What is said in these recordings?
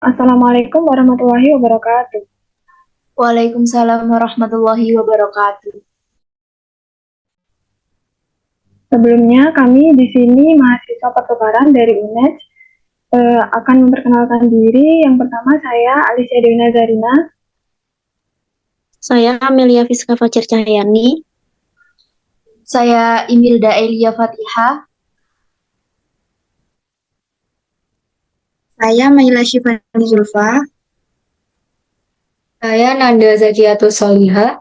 Assalamualaikum warahmatullahi wabarakatuh. Waalaikumsalam warahmatullahi wabarakatuh. Sebelumnya kami di sini mahasiswa pertukaran dari UNED akan memperkenalkan diri. Yang pertama saya Alicia Dewi Nazarina. Saya Amelia Fiska Fajar Cahyani. Saya Imilda Elia Fatihah. Saya Maila Syifani Zulfa. Saya Nanda Zakiatus Solihah.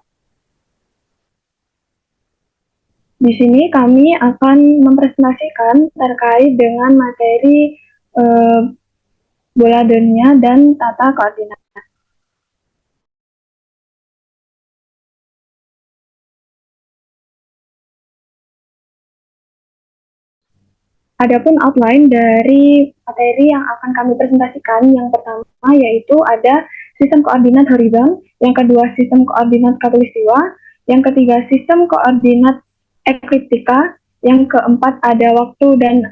Di sini kami akan mempresentasikan terkait dengan materi bola dunia dan tata koordinat. Adapun outline dari materi yang akan kami presentasikan, yang pertama yaitu ada sistem koordinat horizon, yang kedua sistem koordinat khatulistiwa, yang ketiga sistem koordinat ekliptika, yang keempat ada waktu dalam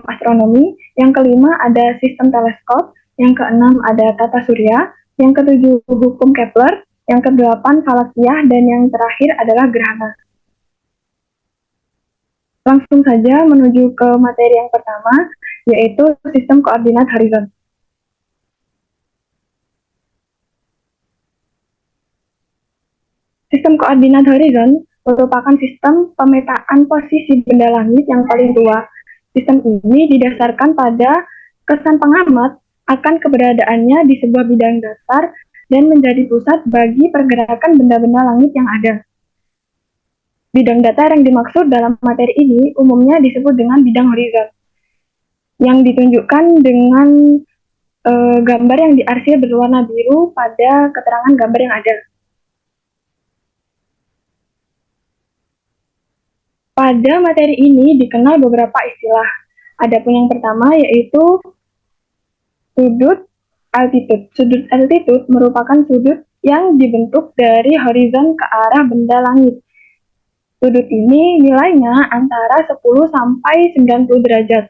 astronomi, yang kelima ada sistem teleskop, yang keenam ada tata surya, yang ketujuh hukum Kepler, yang kedelapan falakiyah, dan yang terakhir adalah gerhana. Langsung saja menuju ke materi yang pertama, yaitu sistem koordinat horizon. Sistem koordinat horizon merupakan sistem pemetaan posisi benda langit yang paling tua. Sistem ini didasarkan pada kesan pengamat akan keberadaannya di sebuah bidang datar dan menjadi pusat bagi pergerakan benda-benda langit yang ada. Bidang datar yang dimaksud dalam materi ini umumnya disebut dengan bidang horizon, yang ditunjukkan dengan gambar yang diarsir berwarna biru pada keterangan gambar yang ada. Pada materi ini dikenal beberapa istilah. Adapun yang pertama yaitu sudut altitude. Sudut altitude merupakan sudut yang dibentuk dari horizon ke arah benda langit. Sudut ini nilainya antara 10 sampai 90 derajat.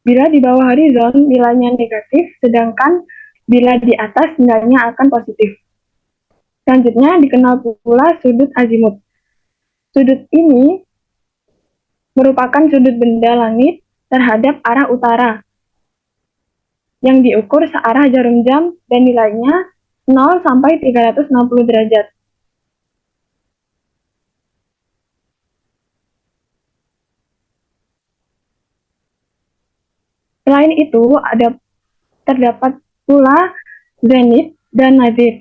Bila di bawah horizon nilainya negatif, sedangkan bila di atas nilainya akan positif. Selanjutnya dikenal pula sudut azimut. Sudut ini merupakan sudut benda langit terhadap arah utara yang diukur searah jarum jam dan nilainya 0 sampai 360 derajat. Selain itu, terdapat pula zenith dan nadir.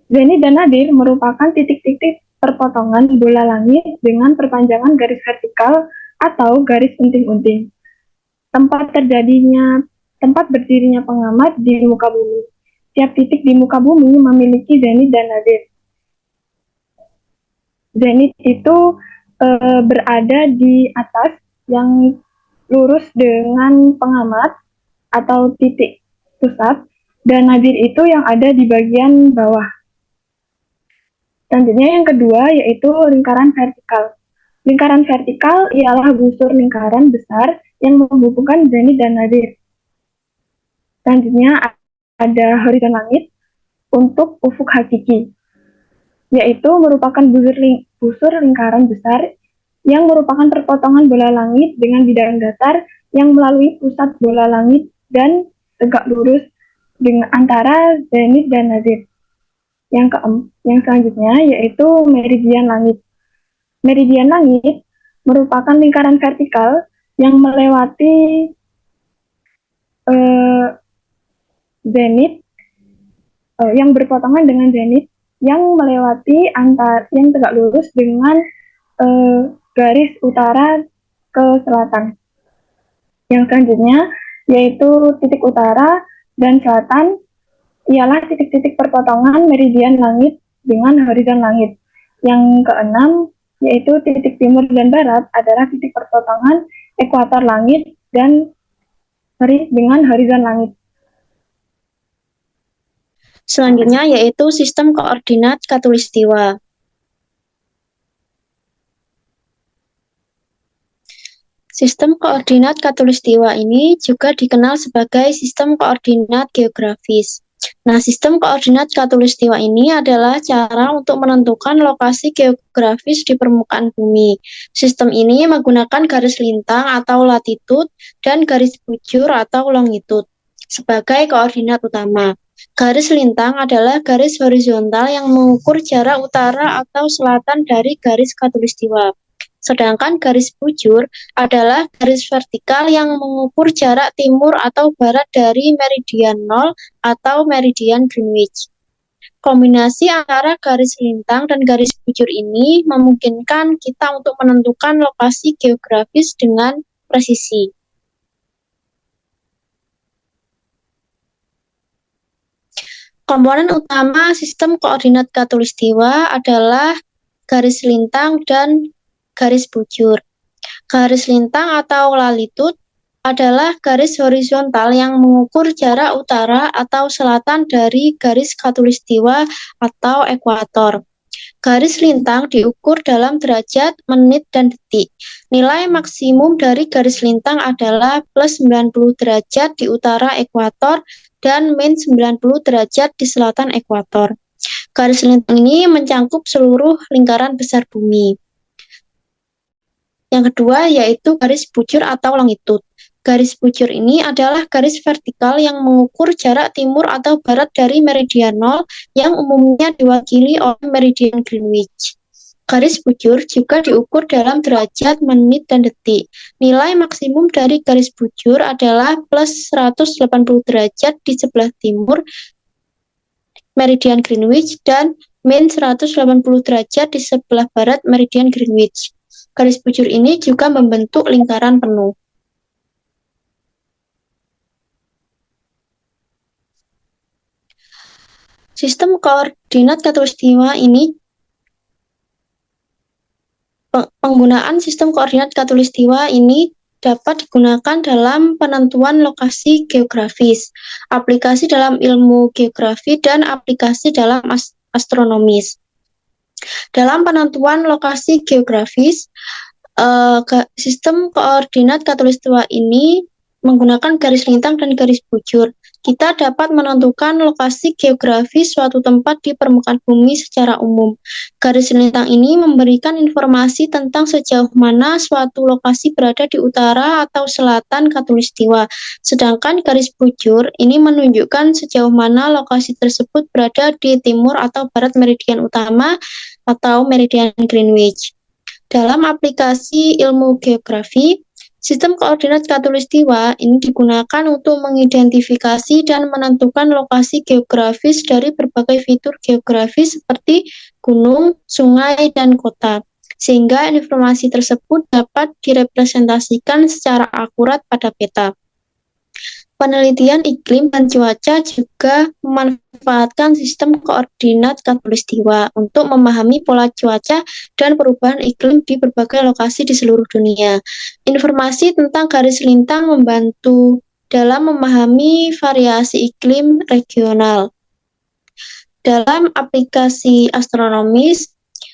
Zenith dan nadir merupakan titik-titik perpotongan bola langit dengan perpanjangan garis vertikal atau garis unting-unting. Tempat berdirinya pengamat di muka bumi. Tiap titik di muka bumi memiliki zenith dan nadir. Zenith itu berada di atas yang lurus dengan pengamat atau titik pusat, dan nadir itu yang ada di bagian bawah. Selanjutnya yang kedua yaitu lingkaran vertikal. Lingkaran vertikal ialah busur lingkaran besar yang menghubungkan zenith dan nadir. Selanjutnya ada horizon langit untuk ufuk hakiki, yaitu merupakan busur lingkaran besar yang merupakan perpotongan bola langit dengan bidang datar yang melalui pusat bola langit dan tegak lurus dengan antara zenith dan nadir. Yang selanjutnya yaitu meridian langit. Meridian langit merupakan lingkaran vertikal yang melewati zenith, yang berpotongan dengan zenith, yang melewati yang tegak lurus dengan garis utara ke selatan. Yang selanjutnya yaitu titik utara dan selatan ialah titik-titik perpotongan meridian langit dengan horizon langit. Yang keenam yaitu titik timur dan barat adalah titik perpotongan ekuator langit dan dengan horizon langit. Selanjutnya yaitu sistem koordinat khatulistiwa. Sistem koordinat khatulistiwa ini juga dikenal sebagai sistem koordinat geografis. Nah, sistem koordinat khatulistiwa ini adalah cara untuk menentukan lokasi geografis di permukaan bumi. Sistem ini menggunakan garis lintang atau latitud dan garis bujur atau longitud sebagai koordinat utama. Garis lintang adalah garis horizontal yang mengukur jarak utara atau selatan dari garis khatulistiwa. Sedangkan garis bujur adalah garis vertikal yang mengukur jarak timur atau barat dari meridian 0 atau meridian Greenwich. Kombinasi antara garis lintang dan garis bujur ini memungkinkan kita untuk menentukan lokasi geografis dengan presisi. Komponen utama sistem koordinat khatulistiwa adalah garis lintang dan garis bujur. Garis lintang atau lalitud adalah garis horizontal yang mengukur jarak utara atau selatan dari garis khatulistiwa atau ekuator. Garis lintang diukur dalam derajat, menit, dan detik. Nilai maksimum dari garis lintang adalah plus 90 derajat di utara ekuator dan min 90 derajat di selatan ekuator. Garis lintang ini mencangkup seluruh lingkaran besar bumi. Yang kedua yaitu garis bujur atau longitud. Garis bujur ini adalah garis vertikal yang mengukur jarak timur atau barat dari meridian 0 yang umumnya diwakili oleh meridian Greenwich. Garis bujur juga diukur dalam derajat, menit, dan detik. Nilai maksimum dari garis bujur adalah plus 180 derajat di sebelah timur meridian Greenwich dan min 180 derajat di sebelah barat meridian Greenwich. Garis bujur ini juga membentuk lingkaran penuh. Sistem koordinat khatulistiwa ini penggunaan sistem koordinat khatulistiwa ini dapat digunakan dalam penentuan lokasi geografis, aplikasi dalam ilmu geografi, dan aplikasi dalam astronomis. Dalam penentuan lokasi geografis, sistem koordinat khatulistiwa ini menggunakan garis lintang dan garis bujur. Kita dapat menentukan lokasi geografis suatu tempat di permukaan bumi secara umum. Garis lintang ini memberikan informasi tentang sejauh mana suatu lokasi berada di utara atau selatan khatulistiwa. Sedangkan garis bujur ini menunjukkan sejauh mana lokasi tersebut berada di timur atau barat meridian utama atau meridian Greenwich. Dalam aplikasi ilmu geografi, sistem koordinat khatulistiwa ini digunakan untuk mengidentifikasi dan menentukan lokasi geografis dari berbagai fitur geografis seperti gunung, sungai, dan kota, sehingga informasi tersebut dapat direpresentasikan secara akurat pada peta. Penelitian iklim dan cuaca juga memanfaatkan sistem koordinat khatulistiwa untuk memahami pola cuaca dan perubahan iklim di berbagai lokasi di seluruh dunia. Informasi tentang garis lintang membantu dalam memahami variasi iklim regional. Dalam aplikasi astronomis,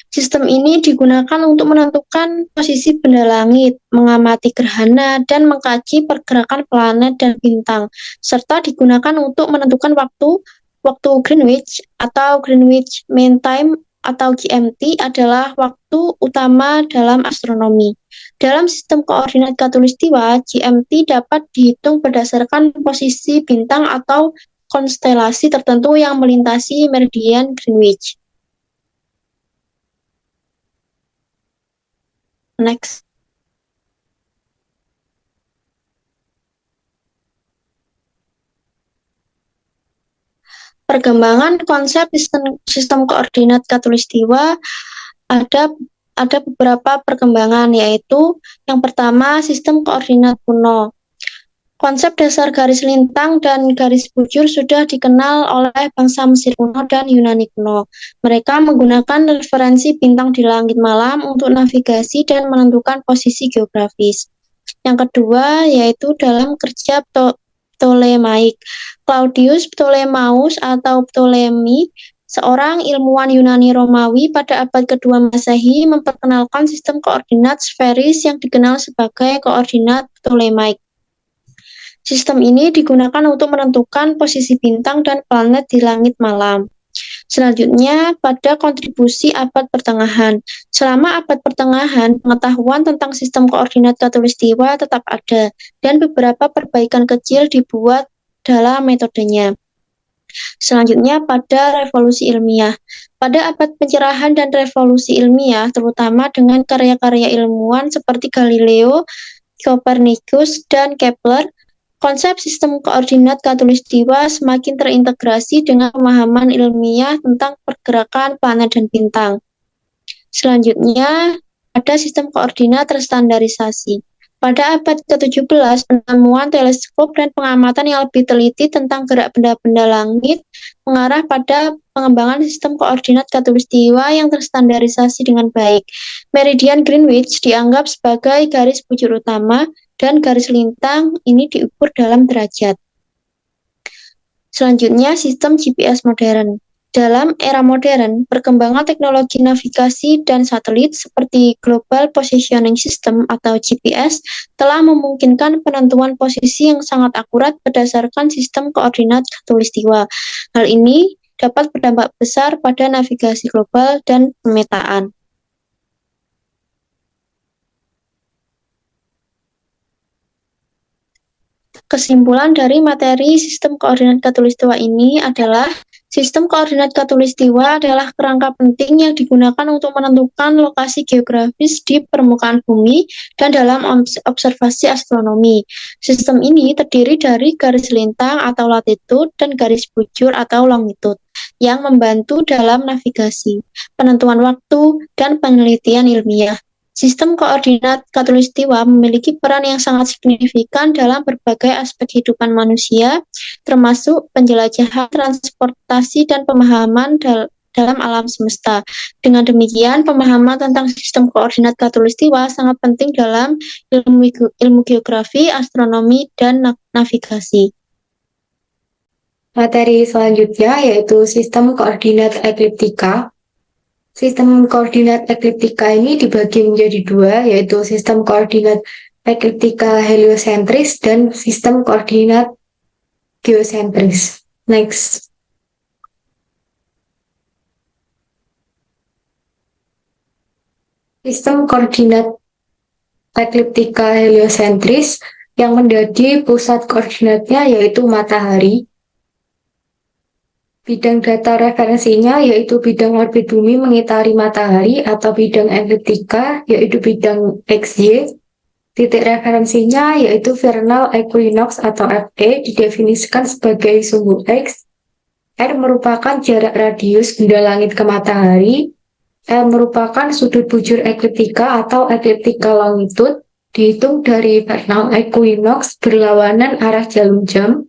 sistem ini digunakan untuk menentukan posisi benda langit, mengamati gerhana, dan mengkaji pergerakan planet dan bintang, serta digunakan untuk menentukan waktu Greenwich atau Greenwich Mean Time atau GMT adalah waktu utama dalam astronomi. Dalam sistem koordinat khatulistiwa, GMT dapat dihitung berdasarkan posisi bintang atau konstelasi tertentu yang melintasi meridian Greenwich. Next. Perkembangan konsep sistem koordinat khatulistiwa ada beberapa perkembangan, yaitu yang pertama sistem koordinat kuno. Konsep dasar garis lintang dan garis bujur sudah dikenal oleh bangsa Mesir kuno dan Yunani kuno. Mereka menggunakan referensi bintang di langit malam untuk navigasi dan menentukan posisi geografis. Yang kedua yaitu dalam kerja Ptolemaik. Claudius Ptolemaeus atau Ptolemy Seorang ilmuwan Yunani Romawi pada abad kedua Masehi memperkenalkan sistem koordinat sferis yang dikenal sebagai koordinat Ptolemaic. Sistem ini digunakan untuk menentukan posisi bintang dan planet di langit malam. Selanjutnya, pada kontribusi abad pertengahan. Selama abad pertengahan, pengetahuan tentang sistem koordinat khatulistiwa tetap ada, dan beberapa perbaikan kecil dibuat dalam metodenya. Selanjutnya, pada revolusi ilmiah. Pada abad pencerahan dan revolusi ilmiah, terutama dengan karya-karya ilmuwan seperti Galileo, Copernicus, dan Kepler, konsep sistem koordinat khatulistiwa semakin terintegrasi dengan pemahaman ilmiah tentang pergerakan planet dan bintang. Selanjutnya, ada sistem koordinat terstandarisasi. Pada abad ke-17, penemuan teleskop dan pengamatan yang lebih teliti tentang gerak benda-benda langit mengarah pada pengembangan sistem koordinat khatulistiwa yang terstandarisasi dengan baik. Meridian Greenwich dianggap sebagai garis bujur utama, dan garis lintang ini diukur dalam derajat. Selanjutnya, sistem GPS modern. Dalam era modern, perkembangan teknologi navigasi dan satelit seperti Global Positioning System atau GPS telah memungkinkan penentuan posisi yang sangat akurat berdasarkan sistem koordinat khatulistiwa. Hal ini dapat berdampak besar pada navigasi global dan pemetaan. Kesimpulan dari materi sistem koordinat khatulistiwa ini adalah sistem koordinat khatulistiwa adalah kerangka penting yang digunakan untuk menentukan lokasi geografis di permukaan bumi dan dalam observasi astronomi. Sistem ini terdiri dari garis lintang atau latitude dan garis bujur atau longitude yang membantu dalam navigasi, penentuan waktu, dan penelitian ilmiah. Sistem koordinat khatulistiwa memiliki peran yang sangat signifikan dalam berbagai aspek kehidupan manusia, termasuk penjelajahan, transportasi, dan pemahaman dalam alam semesta. Dengan demikian, pemahaman tentang sistem koordinat khatulistiwa sangat penting dalam ilmu geografi, astronomi, dan navigasi. Materi selanjutnya yaitu sistem koordinat ekliptika. Sistem koordinat ekliptika ini dibagi menjadi dua, yaitu sistem koordinat ekliptika heliosentris dan sistem koordinat geosentris. Next. Sistem koordinat ekliptika heliosentris yang menjadi pusat koordinatnya yaitu matahari. Bidang data referensinya yaitu bidang orbit bumi mengitari matahari atau bidang ekliptika yaitu bidang XY. Titik referensinya yaitu vernal equinox atau FE didefinisikan sebagai sumbu X. R merupakan jarak radius benda langit ke matahari. L merupakan sudut bujur ekliptika atau ekliptika longitude dihitung dari vernal equinox berlawanan arah jarum jam.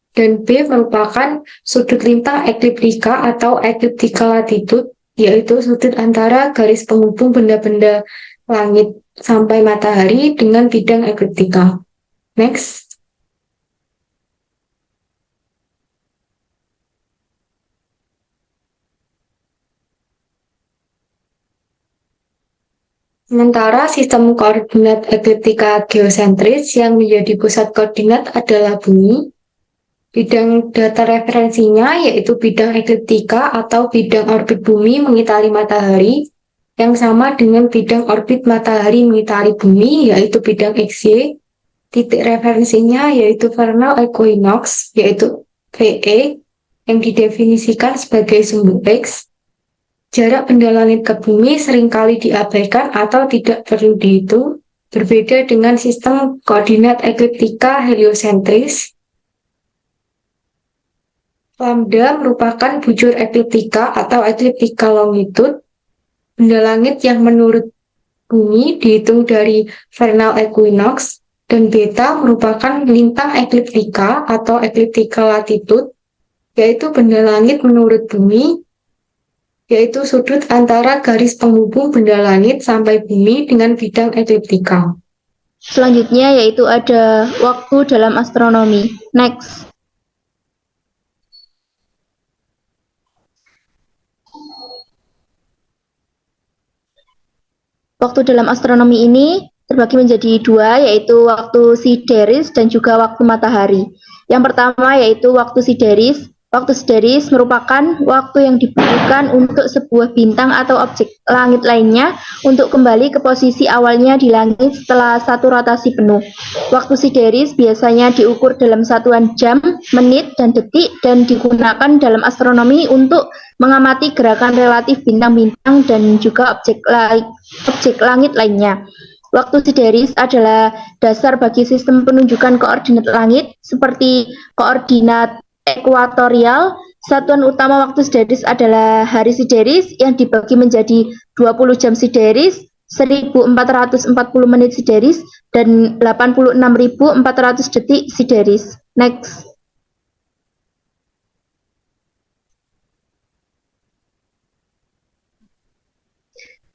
Dan B merupakan sudut lintang ekliptika atau ekliptika latitude, yaitu sudut antara garis penghubung benda-benda langit sampai matahari dengan bidang ekliptika. Next. Sementara sistem koordinat ekliptika geosentris yang menjadi pusat koordinat adalah bumi. Bidang data referensinya yaitu bidang ekliptika atau bidang orbit bumi mengitari matahari yang sama dengan bidang orbit matahari mengitari bumi yaitu bidang XY. Titik referensinya yaitu vernal equinox yaitu VE yang didefinisikan sebagai sumbu X. Jarak benda langit ke bumi seringkali diabaikan atau tidak perlu dihitung, berbeda dengan sistem koordinat ekliptika heliosentris. Lambda merupakan bujur ekliptika atau ekliptika longitude. Benda langit yang menurut bumi dihitung dari vernal equinox, dan beta merupakan lintang ekliptika atau ekliptika latitude, yaitu benda langit menurut bumi, yaitu sudut antara garis penghubung benda langit sampai bumi dengan bidang ekliptika. Selanjutnya yaitu ada waktu dalam astronomi. Next. Waktu dalam astronomi ini terbagi menjadi dua, yaitu waktu sideris dan juga waktu matahari. Yang pertama yaitu waktu sideris. Waktu sideris merupakan waktu yang dibutuhkan untuk sebuah bintang atau objek langit lainnya untuk kembali ke posisi awalnya di langit setelah satu rotasi penuh. Waktu sideris biasanya diukur dalam satuan jam, menit, dan detik dan digunakan dalam astronomi untuk mengamati gerakan relatif bintang-bintang dan juga objek langit lainnya. Waktu sideris adalah dasar bagi sistem penunjukan koordinat langit seperti koordinat ekuatorial. Satuan utama waktu sideris adalah hari sideris yang dibagi menjadi 20 jam sideris, 1440 menit sideris, dan 86.400 detik sideris. Next.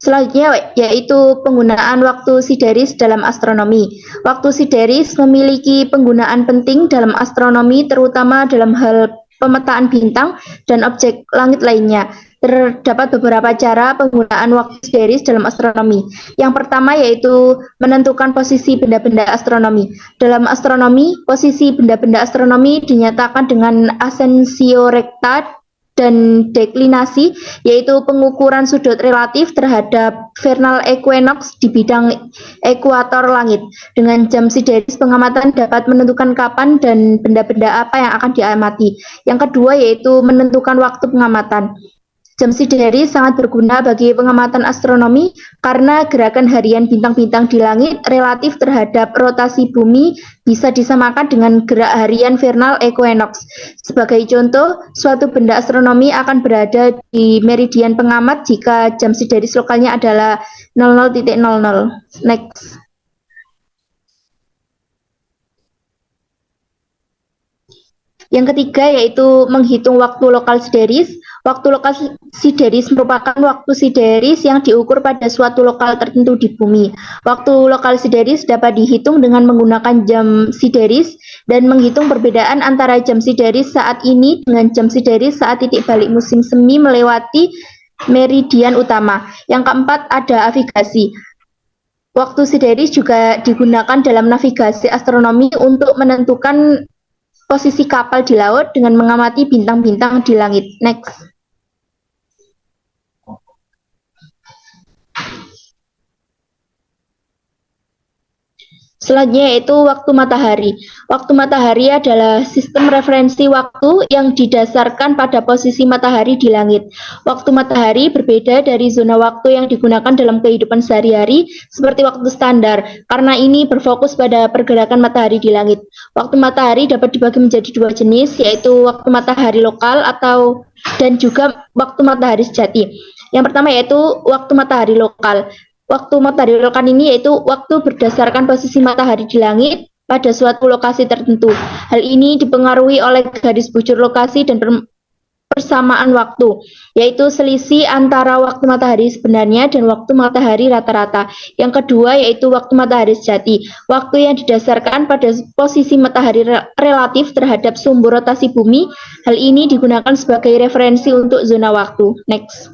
Selanjutnya yaitu penggunaan waktu sideris dalam astronomi. Waktu sideris memiliki penggunaan penting dalam astronomi terutama dalam hal pemetaan bintang dan objek langit lainnya. Terdapat beberapa cara penggunaan waktu sideris dalam astronomi. Yang pertama yaitu menentukan posisi benda-benda astronomi. Dalam astronomi, posisi benda-benda astronomi dinyatakan dengan asensio rekta dan deklinasi, yaitu pengukuran sudut relatif terhadap vernal equinox di bidang ekuator langit. Dengan jam sideris, pengamatan dapat menentukan kapan dan benda-benda apa yang akan diamati. Yang kedua yaitu menentukan waktu pengamatan. Jam sideris sangat berguna bagi pengamatan astronomi karena gerakan harian bintang-bintang di langit relatif terhadap rotasi bumi bisa disamakan dengan gerak harian vernal equinox. Sebagai contoh, suatu benda astronomi akan berada di meridian pengamat jika jam sideris lokalnya adalah 00.00. Next. Yang ketiga yaitu menghitung waktu lokal sideris. Waktu lokal sideris merupakan waktu sideris yang diukur pada suatu lokal tertentu di bumi. Waktu lokal sideris dapat dihitung dengan menggunakan jam sideris dan menghitung perbedaan antara jam sideris saat ini dengan jam sideris saat titik balik musim semi melewati meridian utama. Yang keempat ada navigasi. Waktu sideris juga digunakan dalam navigasi astronomi untuk menentukan posisi kapal di laut dengan mengamati bintang-bintang di langit. Next. Selanjutnya yaitu waktu matahari. Waktu matahari adalah sistem referensi waktu yang didasarkan pada posisi matahari di langit. Waktu matahari berbeda dari zona waktu yang digunakan dalam kehidupan sehari-hari seperti waktu standar, karena ini berfokus pada pergerakan matahari di langit. Waktu matahari dapat dibagi menjadi dua jenis, yaitu waktu matahari lokal dan juga waktu matahari sejati. Yang pertama yaitu waktu matahari lokal. Waktu matahari lokal ini yaitu waktu berdasarkan posisi matahari di langit pada suatu lokasi tertentu. Hal ini dipengaruhi oleh garis bujur lokasi dan persamaan waktu, yaitu selisih antara waktu matahari sebenarnya dan waktu matahari rata-rata. Yang kedua yaitu waktu matahari sejati, waktu yang didasarkan pada posisi matahari relatif terhadap sumber rotasi bumi. Hal ini digunakan sebagai referensi untuk zona waktu. Next.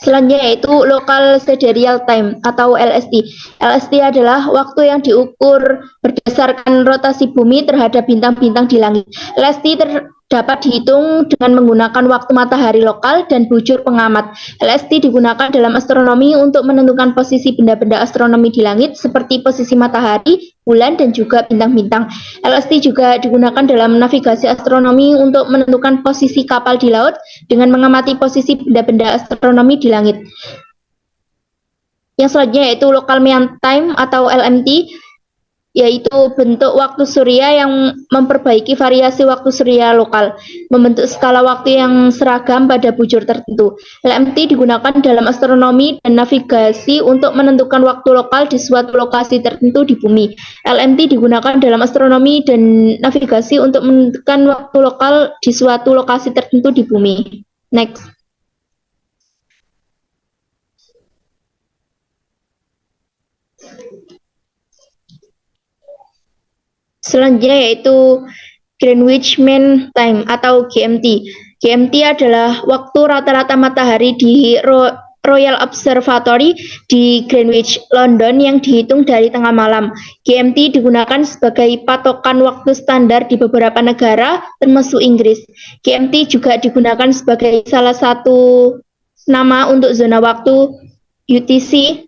Selanjutnya yaitu local sidereal time atau LST. LST adalah waktu yang diukur berdasarkan rotasi bumi terhadap bintang-bintang di langit. LST dapat dihitung dengan menggunakan waktu matahari lokal dan bujur pengamat. LST digunakan dalam astronomi untuk menentukan posisi benda-benda astronomi di langit seperti posisi matahari, bulan, dan juga bintang-bintang. LST juga digunakan dalam navigasi astronomi untuk menentukan posisi kapal di laut dengan mengamati posisi benda-benda astronomi di langit. Yang selanjutnya yaitu local mean time atau LMT, yaitu bentuk waktu surya yang memperbaiki variasi waktu surya lokal, membentuk skala waktu yang seragam pada bujur tertentu. LMT digunakan dalam astronomi dan navigasi untuk menentukan waktu lokal di suatu lokasi tertentu di bumi. LMT digunakan dalam astronomi dan navigasi untuk menentukan waktu lokal di suatu lokasi tertentu di bumi. Next. Selanjutnya yaitu Greenwich Mean Time atau GMT. GMT adalah waktu rata-rata matahari di Royal Observatory di Greenwich, London yang dihitung dari tengah malam. GMT digunakan sebagai patokan waktu standar di beberapa negara, termasuk Inggris. GMT juga digunakan sebagai salah satu nama untuk zona waktu UTC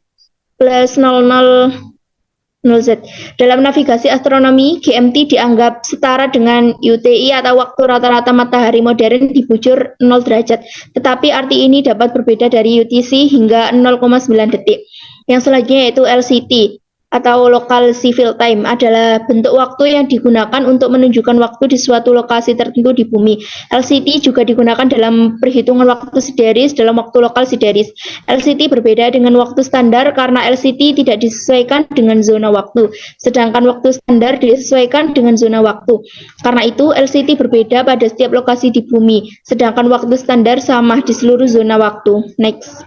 plus 00Z. Dalam navigasi astronomi, GMT dianggap setara dengan UTI atau waktu rata-rata matahari modern di bujur 0 derajat. Tetapi arti ini dapat berbeda dari UTC hingga 0,9 detik. Yang selanjutnya yaitu LCT atau Local Civil Time adalah bentuk waktu yang digunakan untuk menunjukkan waktu di suatu lokasi tertentu di bumi. LCT juga digunakan dalam perhitungan waktu sideris dalam waktu lokal sideris. LCT berbeda dengan waktu standar karena LCT tidak disesuaikan dengan zona waktu, sedangkan waktu standar disesuaikan dengan zona waktu. Karena itu, LCT berbeda pada setiap lokasi di bumi, sedangkan waktu standar sama di seluruh zona waktu. Next.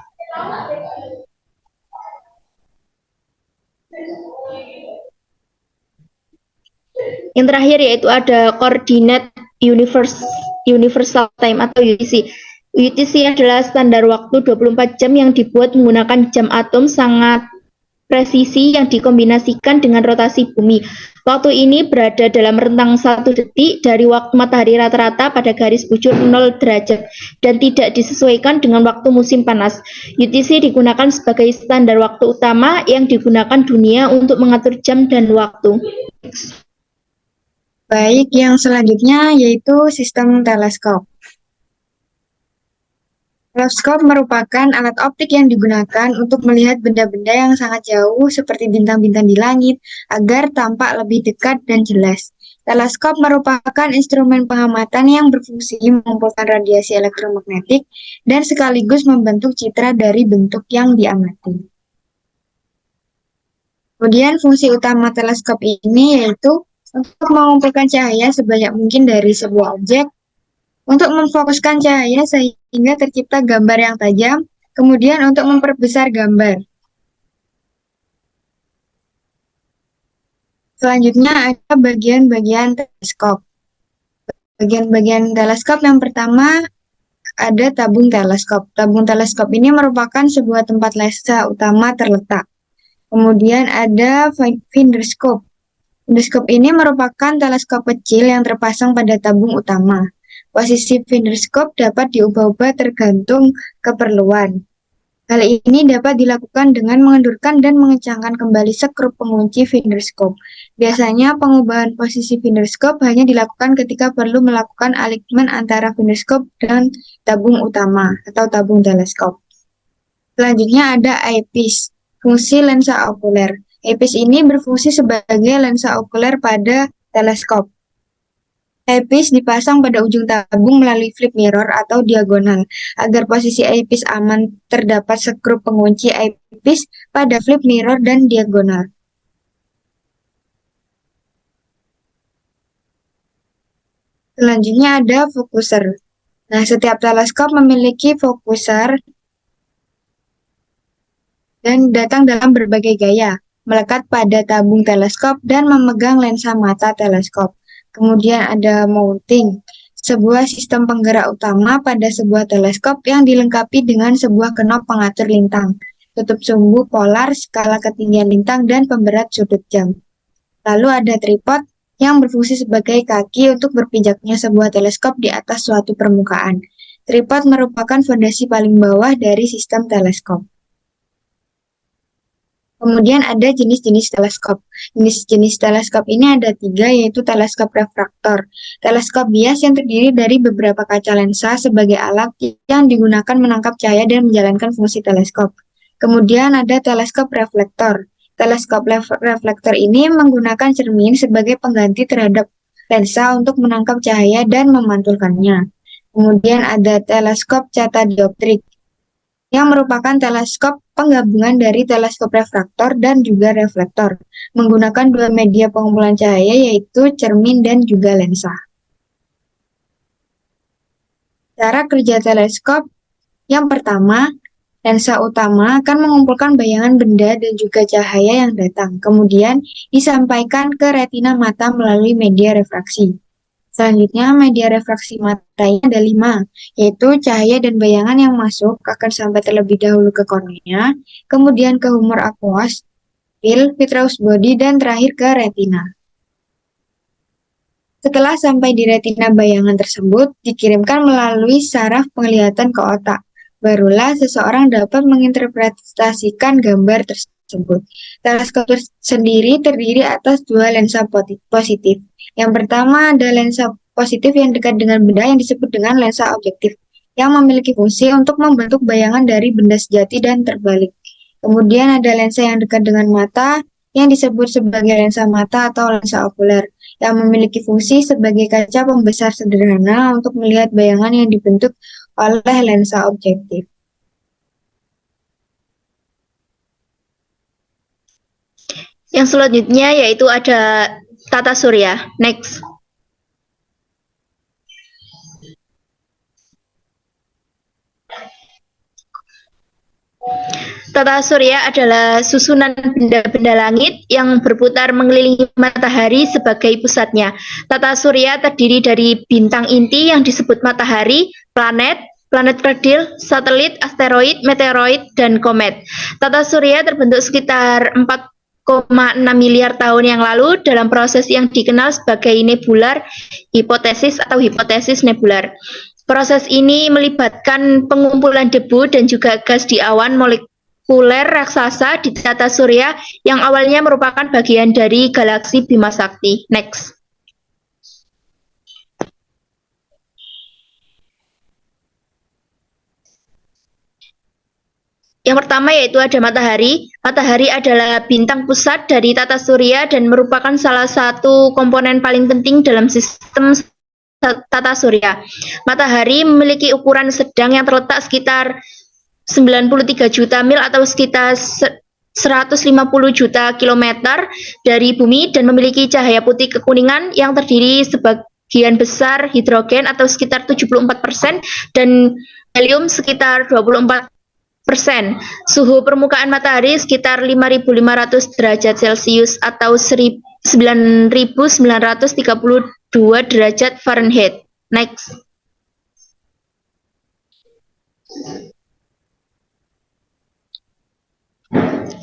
Yang terakhir yaitu ada Coordinate Universal Time atau UTC. UTC adalah standar waktu 24 jam yang dibuat menggunakan jam atom sangat presisi yang dikombinasikan dengan rotasi bumi. Waktu ini berada dalam rentang 1 detik dari waktu matahari rata-rata pada garis bujur 0 derajat dan tidak disesuaikan dengan waktu musim panas. UTC digunakan sebagai standar waktu utama yang digunakan dunia untuk mengatur jam dan waktu. Baik, yang selanjutnya yaitu sistem teleskop. Teleskop merupakan alat optik yang digunakan untuk melihat benda-benda yang sangat jauh seperti bintang-bintang di langit agar tampak lebih dekat dan jelas. Teleskop merupakan instrumen pengamatan yang berfungsi mengumpulkan radiasi elektromagnetik dan sekaligus membentuk citra dari bentuk yang diamati. Kemudian fungsi utama teleskop ini yaitu untuk mengumpulkan cahaya sebanyak mungkin dari sebuah objek, untuk memfokuskan cahaya sehingga tercipta gambar yang tajam, kemudian untuk memperbesar gambar. Selanjutnya ada bagian-bagian teleskop. Bagian-bagian teleskop yang pertama ada tabung teleskop. Tabung teleskop ini merupakan sebuah tempat lensa utama terletak. Kemudian ada finderskop. Finderskop ini merupakan teleskop kecil yang terpasang pada tabung utama. Posisi finderskop dapat diubah-ubah tergantung keperluan. Hal ini dapat dilakukan dengan mengendurkan dan mengencangkan kembali skrup pengunci finderskop. Biasanya pengubahan posisi finderskop hanya dilakukan ketika perlu melakukan alignment antara finderskop dan tabung utama atau tabung teleskop. Selanjutnya ada eyepiece, fungsi lensa okuler. Eyepiece ini berfungsi sebagai lensa okuler pada teleskop. Eyepiece dipasang pada ujung tabung melalui flip mirror atau diagonal. Agar posisi eyepiece aman, terdapat skrup pengunci eyepiece pada flip mirror dan diagonal. Selanjutnya ada fokuser. Nah, setiap teleskop memiliki fokuser dan datang dalam berbagai gaya, melekat pada tabung teleskop dan memegang lensa mata teleskop. Kemudian ada mounting, sebuah sistem penggerak utama pada sebuah teleskop yang dilengkapi dengan sebuah knop pengatur lintang, tutup sumbu polar, skala ketinggian lintang, dan pemberat sudut jam. Lalu ada tripod yang berfungsi sebagai kaki untuk berpijaknya sebuah teleskop di atas suatu permukaan. Tripod merupakan fondasi paling bawah dari sistem teleskop. Kemudian ada jenis-jenis teleskop. Jenis-jenis teleskop ini ada 3, yaitu teleskop refraktor. Teleskop bias yang terdiri dari beberapa kaca lensa sebagai alat yang digunakan menangkap cahaya dan menjalankan fungsi teleskop. Kemudian ada teleskop reflektor. Teleskop reflektor ini menggunakan cermin sebagai pengganti terhadap lensa untuk menangkap cahaya dan memantulkannya. Kemudian ada teleskop catadioptrik, yang merupakan teleskop penggabungan dari teleskop refraktor dan juga reflektor, menggunakan 2 media pengumpulan cahaya yaitu cermin dan juga lensa. Cara kerja teleskop, yang pertama, lensa utama akan mengumpulkan bayangan benda dan juga cahaya yang datang, kemudian disampaikan ke retina mata melalui media refraksi. Selanjutnya, media refraksi mata ini ada 5, yaitu cahaya dan bayangan yang masuk akan sampai terlebih dahulu ke kornea, kemudian ke humor aqueous, vitreous body, dan terakhir ke retina. Setelah sampai di retina, bayangan tersebut dikirimkan melalui saraf penglihatan ke otak. Barulah seseorang dapat menginterpretasikan gambar tersebut. Teleskop sendiri terdiri atas 2 lensa positif. Yang pertama ada lensa positif yang dekat dengan benda yang disebut dengan lensa objektif, yang memiliki fungsi untuk membentuk bayangan dari benda sejati dan terbalik. Kemudian ada lensa yang dekat dengan mata, yang disebut sebagai lensa mata atau lensa okuler, yang memiliki fungsi sebagai kaca pembesar sederhana untuk melihat bayangan yang dibentuk oleh lensa objektif. Yang selanjutnya yaitu ada tata surya. Next. Tata surya adalah susunan benda-benda langit yang berputar mengelilingi matahari sebagai pusatnya. Tata surya terdiri dari bintang inti yang disebut matahari, planet, planet kerdil, satelit, asteroid, meteoroid, dan komet. Tata surya terbentuk sekitar 4,6 miliar tahun yang lalu dalam proses yang dikenal sebagai nebular hipotesis atau hipotesis nebular. Proses ini melibatkan pengumpulan debu dan juga gas di awan molekuler raksasa di tata surya yang awalnya merupakan bagian dari galaksi Bima Sakti. Next. Yang pertama yaitu ada matahari. Matahari adalah bintang pusat dari tata surya dan merupakan salah satu komponen paling penting dalam sistem tata surya. Matahari memiliki ukuran sedang yang terletak sekitar 93 juta mil atau sekitar 150 juta kilometer dari bumi dan memiliki cahaya putih kekuningan yang terdiri sebagian besar hidrogen atau sekitar 74% dan helium sekitar 24%. Suhu permukaan matahari sekitar 5.500 derajat Celcius atau 9.932 derajat Fahrenheit. Next.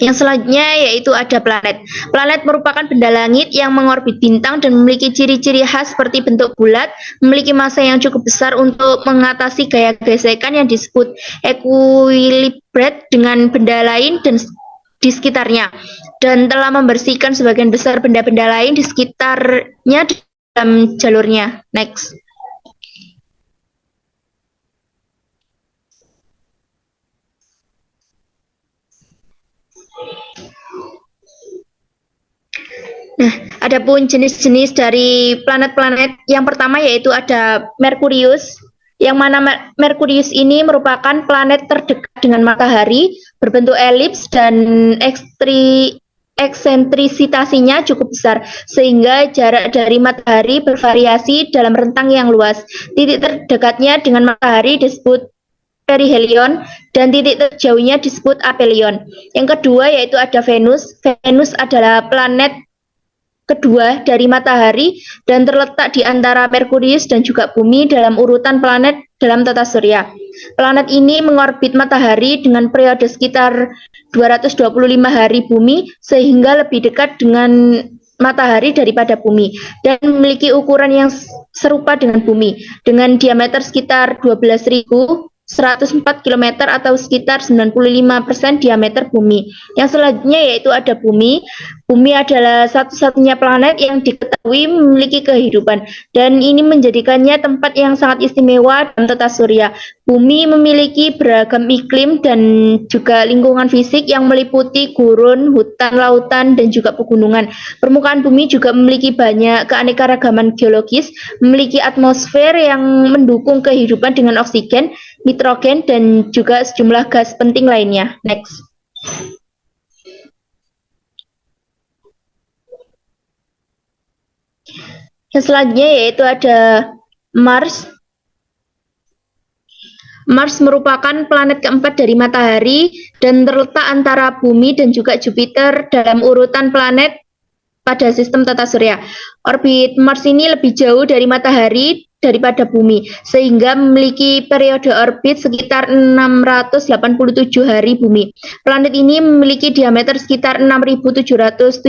Yang selanjutnya yaitu ada planet. Planet merupakan benda langit yang mengorbit bintang dan memiliki ciri-ciri khas seperti bentuk bulat, memiliki massa yang cukup besar untuk mengatasi gaya gesekan yang disebut equilibrate dengan benda lain dan di sekitarnya, dan telah membersihkan sebagian besar benda-benda lain di sekitarnya dalam jalurnya. Next. Nah, adapun jenis-jenis dari planet-planet yang pertama yaitu ada Merkurius, yang mana Merkurius ini merupakan planet terdekat dengan matahari, berbentuk elips dan eksentrisitasnya cukup besar, sehingga jarak dari matahari bervariasi dalam rentang yang luas. Titik terdekatnya dengan matahari disebut perihelion dan titik terjauhnya disebut aphelion. Yang kedua yaitu ada Venus. Venus adalah planet kedua dari matahari dan terletak di antara Merkurius dan juga bumi dalam urutan planet dalam tata surya. Planet ini mengorbit matahari dengan periode sekitar 225 hari bumi sehingga lebih dekat dengan matahari daripada bumi dan memiliki ukuran yang serupa dengan bumi dengan diameter sekitar 12.104 km atau sekitar 95% diameter bumi. Yang selanjutnya yaitu ada bumi. Bumi adalah satu-satunya planet yang diketahui memiliki kehidupan dan ini menjadikannya tempat yang sangat istimewa dalam tata surya. Bumi memiliki beragam iklim dan juga lingkungan fisik yang meliputi gurun, hutan, lautan, dan juga pegunungan. Permukaan bumi juga memiliki banyak keanekaragaman geologis, memiliki atmosfer yang mendukung kehidupan dengan oksigen, nitrogen, dan juga sejumlah gas penting lainnya. Next. Yang selanjutnya yaitu ada Mars. Mars merupakan planet keempat dari matahari dan terletak antara bumi dan juga Jupiter dalam urutan planet pada sistem tata surya. Orbit Mars ini lebih jauh dari matahari daripada bumi, sehingga memiliki periode orbit sekitar 687 hari bumi. Planet ini memiliki diameter sekitar 6.779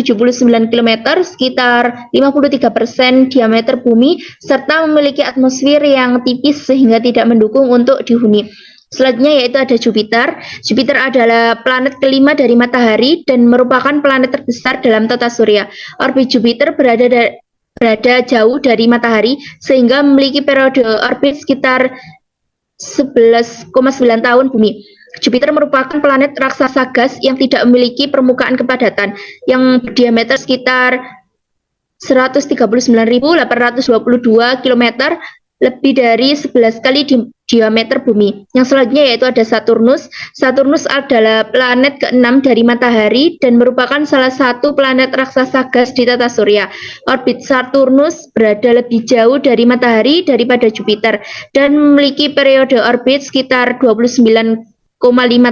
km, sekitar 53% diameter bumi, serta memiliki atmosfer yang tipis sehingga tidak mendukung untuk dihuni. Selanjutnya yaitu ada Jupiter. Jupiter adalah planet kelima dari matahari dan merupakan planet terbesar dalam tata surya. Orbit Jupiter berada jauh dari matahari sehingga memiliki periode orbit sekitar 11,9 tahun bumi. Jupiter merupakan planet raksasa gas yang tidak memiliki permukaan kepadatan yang berdiameter sekitar 139.822 km, lebih dari 11 kali diameter bumi. Yang selanjutnya yaitu ada Saturnus. Saturnus adalah planet ke-6 dari matahari dan merupakan salah satu planet raksasa gas di tata surya. Orbit Saturnus berada lebih jauh dari matahari daripada Jupiter dan memiliki periode orbit sekitar 29,5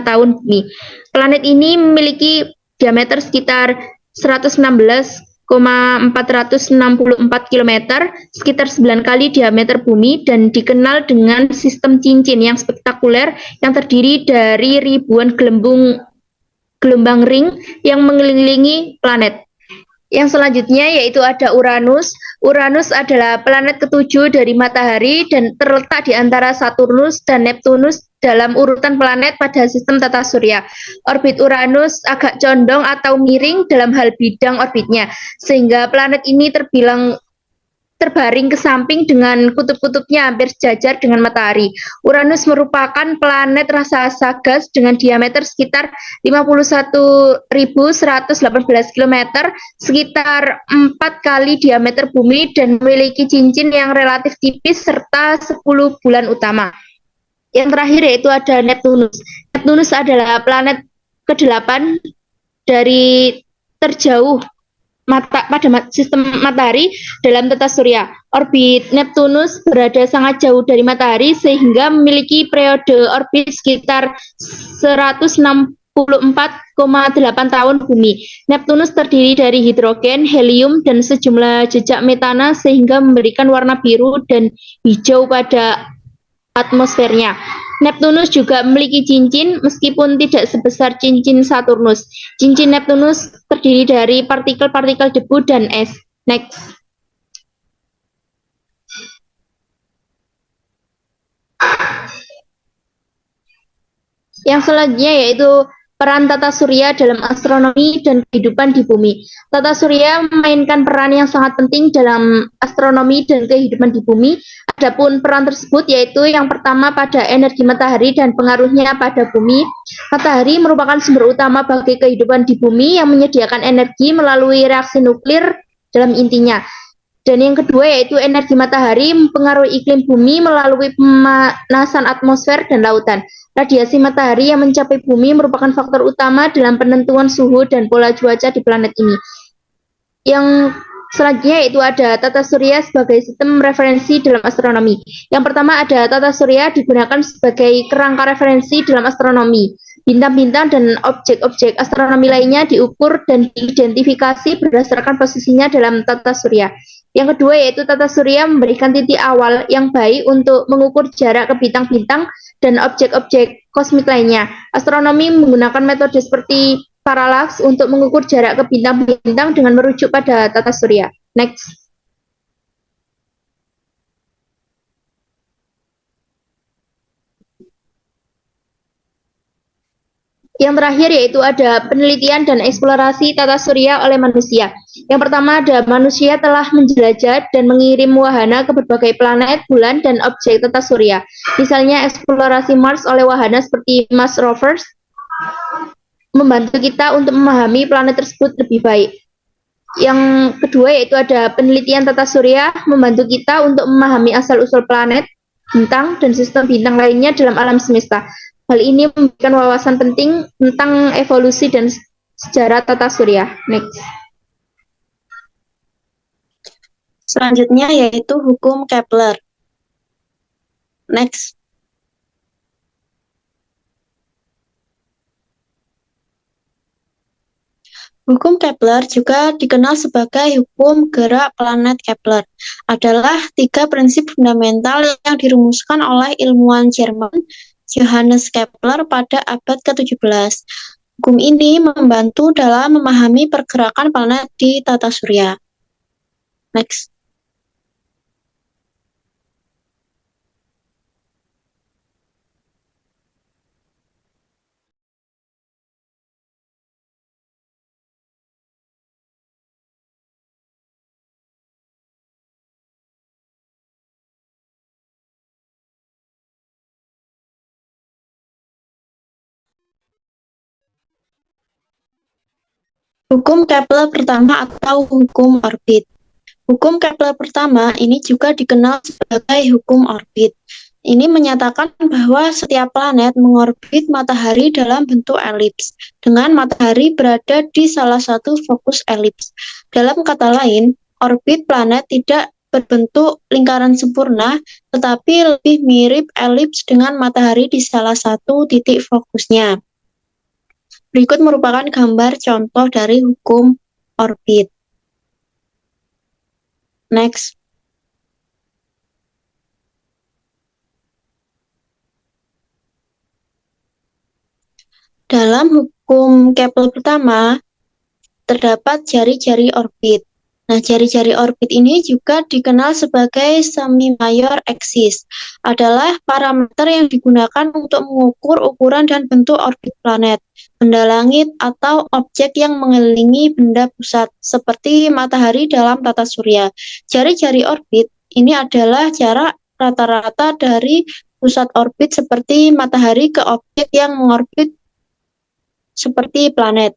tahun bumi. Planet ini memiliki diameter sekitar 116,464 km, sekitar 9 kali diameter bumi, dan dikenal dengan sistem cincin yang spektakuler yang terdiri dari ribuan gelombang ring yang mengelilingi planet. Yang selanjutnya yaitu ada Uranus. Uranus adalah planet ketujuh dari matahari dan terletak di antara Saturnus dan Neptunus dalam urutan planet pada sistem tata surya. Orbit Uranus agak condong atau miring dalam hal bidang orbitnya, sehingga planet ini terbaring ke samping dengan kutub-kutubnya hampir sejajar dengan matahari. Uranus merupakan planet raksasa gas dengan diameter sekitar 51.118 km, sekitar 4 kali diameter bumi, dan memiliki cincin yang relatif tipis serta 10 bulan utama. Yang terakhir yaitu ada Neptunus. Neptunus adalah planet ke-8 dari terjauh pada sistem matahari dalam tata surya. Orbit Neptunus berada sangat jauh dari matahari sehingga memiliki periode orbit sekitar 164,8 tahun bumi. Neptunus terdiri dari hidrogen, helium, dan sejumlah jejak metana sehingga memberikan warna biru dan hijau pada atmosfernya. Neptunus juga memiliki cincin meskipun tidak sebesar cincin Saturnus. Cincin Neptunus terdiri dari partikel-partikel debu dan es. Next. Yang selanjutnya yaitu peran tata surya dalam astronomi dan kehidupan di bumi. Tata surya memainkan peran yang sangat penting dalam astronomi dan kehidupan di bumi. Adapun peran tersebut yaitu yang pertama pada energi matahari dan pengaruhnya pada bumi. Matahari merupakan sumber utama bagi kehidupan di bumi yang menyediakan energi melalui reaksi nuklir dalam intinya. Dan yang kedua yaitu energi matahari mempengaruhi iklim bumi melalui pemanasan atmosfer dan lautan. Radiasi matahari yang mencapai bumi merupakan faktor utama dalam penentuan suhu dan pola cuaca di planet ini. Yang selanjutnya yaitu ada tata surya sebagai sistem referensi dalam astronomi. Yang pertama ada tata surya digunakan sebagai kerangka referensi dalam astronomi. Bintang-bintang dan objek-objek astronomi lainnya diukur dan diidentifikasi berdasarkan posisinya dalam tata surya. Yang kedua yaitu tata surya memberikan titik awal yang baik untuk mengukur jarak ke bintang-bintang dan objek-objek kosmik lainnya. Astronomi menggunakan metode seperti paralax untuk mengukur jarak ke bintang-bintang dengan merujuk pada tata surya. Next. Yang terakhir yaitu ada penelitian dan eksplorasi tata surya oleh manusia. Yang pertama ada manusia telah menjelajah dan mengirim wahana ke berbagai planet, bulan, dan objek tata surya. Misalnya eksplorasi Mars oleh wahana seperti Mars Rovers membantu kita untuk memahami planet tersebut lebih baik. Yang kedua yaitu ada penelitian tata surya membantu kita untuk memahami asal-usul planet, bintang, dan sistem bintang lainnya dalam alam semesta. Hal ini memberikan wawasan penting tentang evolusi dan sejarah tata surya. Next. Selanjutnya yaitu hukum Kepler. Next. Hukum Kepler juga dikenal sebagai hukum gerak planet Kepler. Adalah 3 prinsip fundamental yang dirumuskan oleh ilmuwan Jerman Johannes Kepler pada abad ke-17. Hukum ini membantu dalam memahami pergerakan planet di tata surya. Next. Hukum Kepler pertama atau hukum orbit. Hukum Kepler pertama ini juga dikenal sebagai hukum orbit. Ini menyatakan bahwa setiap planet mengorbit matahari dalam bentuk elips, dengan matahari berada di salah satu fokus elips. Dalam kata lain, orbit planet tidak berbentuk lingkaran sempurna, tetapi lebih mirip elips dengan matahari di salah satu titik fokusnya. Berikut merupakan gambar contoh dari hukum orbit. Next. Dalam hukum Kepler pertama, terdapat jari-jari orbit. Nah, jari-jari orbit ini juga dikenal sebagai semi-major axis. Adalah parameter yang digunakan untuk mengukur ukuran dan bentuk orbit planet, benda langit, atau objek yang mengelilingi benda pusat, seperti matahari dalam tata surya. Jari-jari orbit ini adalah jarak rata-rata dari pusat orbit seperti matahari ke objek yang mengorbit seperti planet.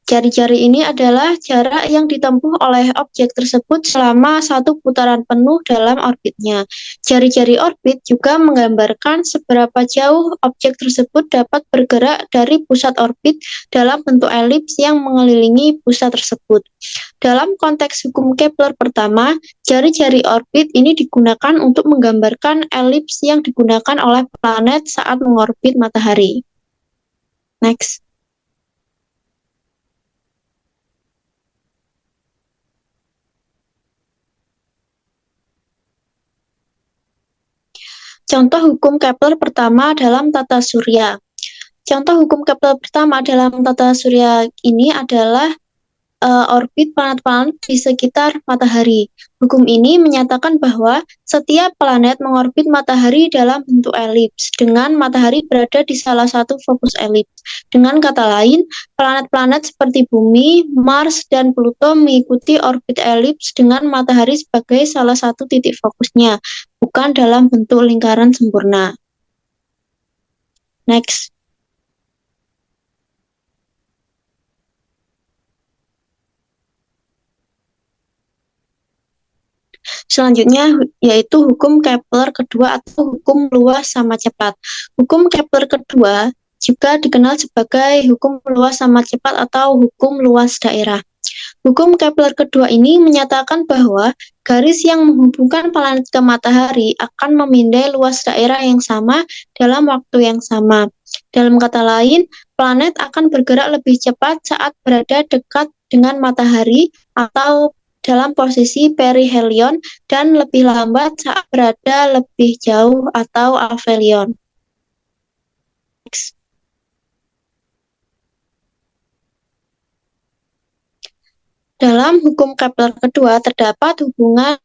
Jari-jari ini adalah jarak yang ditempuh oleh objek tersebut selama satu putaran penuh dalam orbitnya. Jari-jari orbit juga menggambarkan seberapa jauh objek tersebut dapat bergerak dari pusat orbit dalam bentuk elips yang mengelilingi pusat tersebut. Dalam konteks hukum Kepler pertama, jari-jari orbit ini digunakan untuk menggambarkan elips yang digunakan oleh planet saat mengorbit matahari. Next. Contoh hukum Kepler pertama dalam tata surya. Contoh hukum Kepler pertama dalam tata surya ini adalah orbit planet-planet di sekitar matahari. Hukum ini menyatakan bahwa setiap planet mengorbit matahari dalam bentuk elips, dengan matahari berada di salah satu fokus elips. Dengan kata lain, planet-planet seperti Bumi, Mars, dan Pluto mengikuti orbit elips dengan matahari sebagai salah satu titik fokusnya, bukan dalam bentuk lingkaran sempurna. Next. Selanjutnya yaitu hukum Kepler kedua atau hukum luas sama cepat. Hukum Kepler kedua juga dikenal sebagai hukum luas sama cepat atau hukum luas daerah. Hukum Kepler kedua ini menyatakan bahwa garis yang menghubungkan planet ke matahari akan memindai luas daerah yang sama dalam waktu yang sama. Dalam kata lain, planet akan bergerak lebih cepat saat berada dekat dengan matahari atau dalam posisi perihelion dan lebih lambat saat berada lebih jauh atau aphelion. Dalam hukum Kepler kedua terdapat hubungan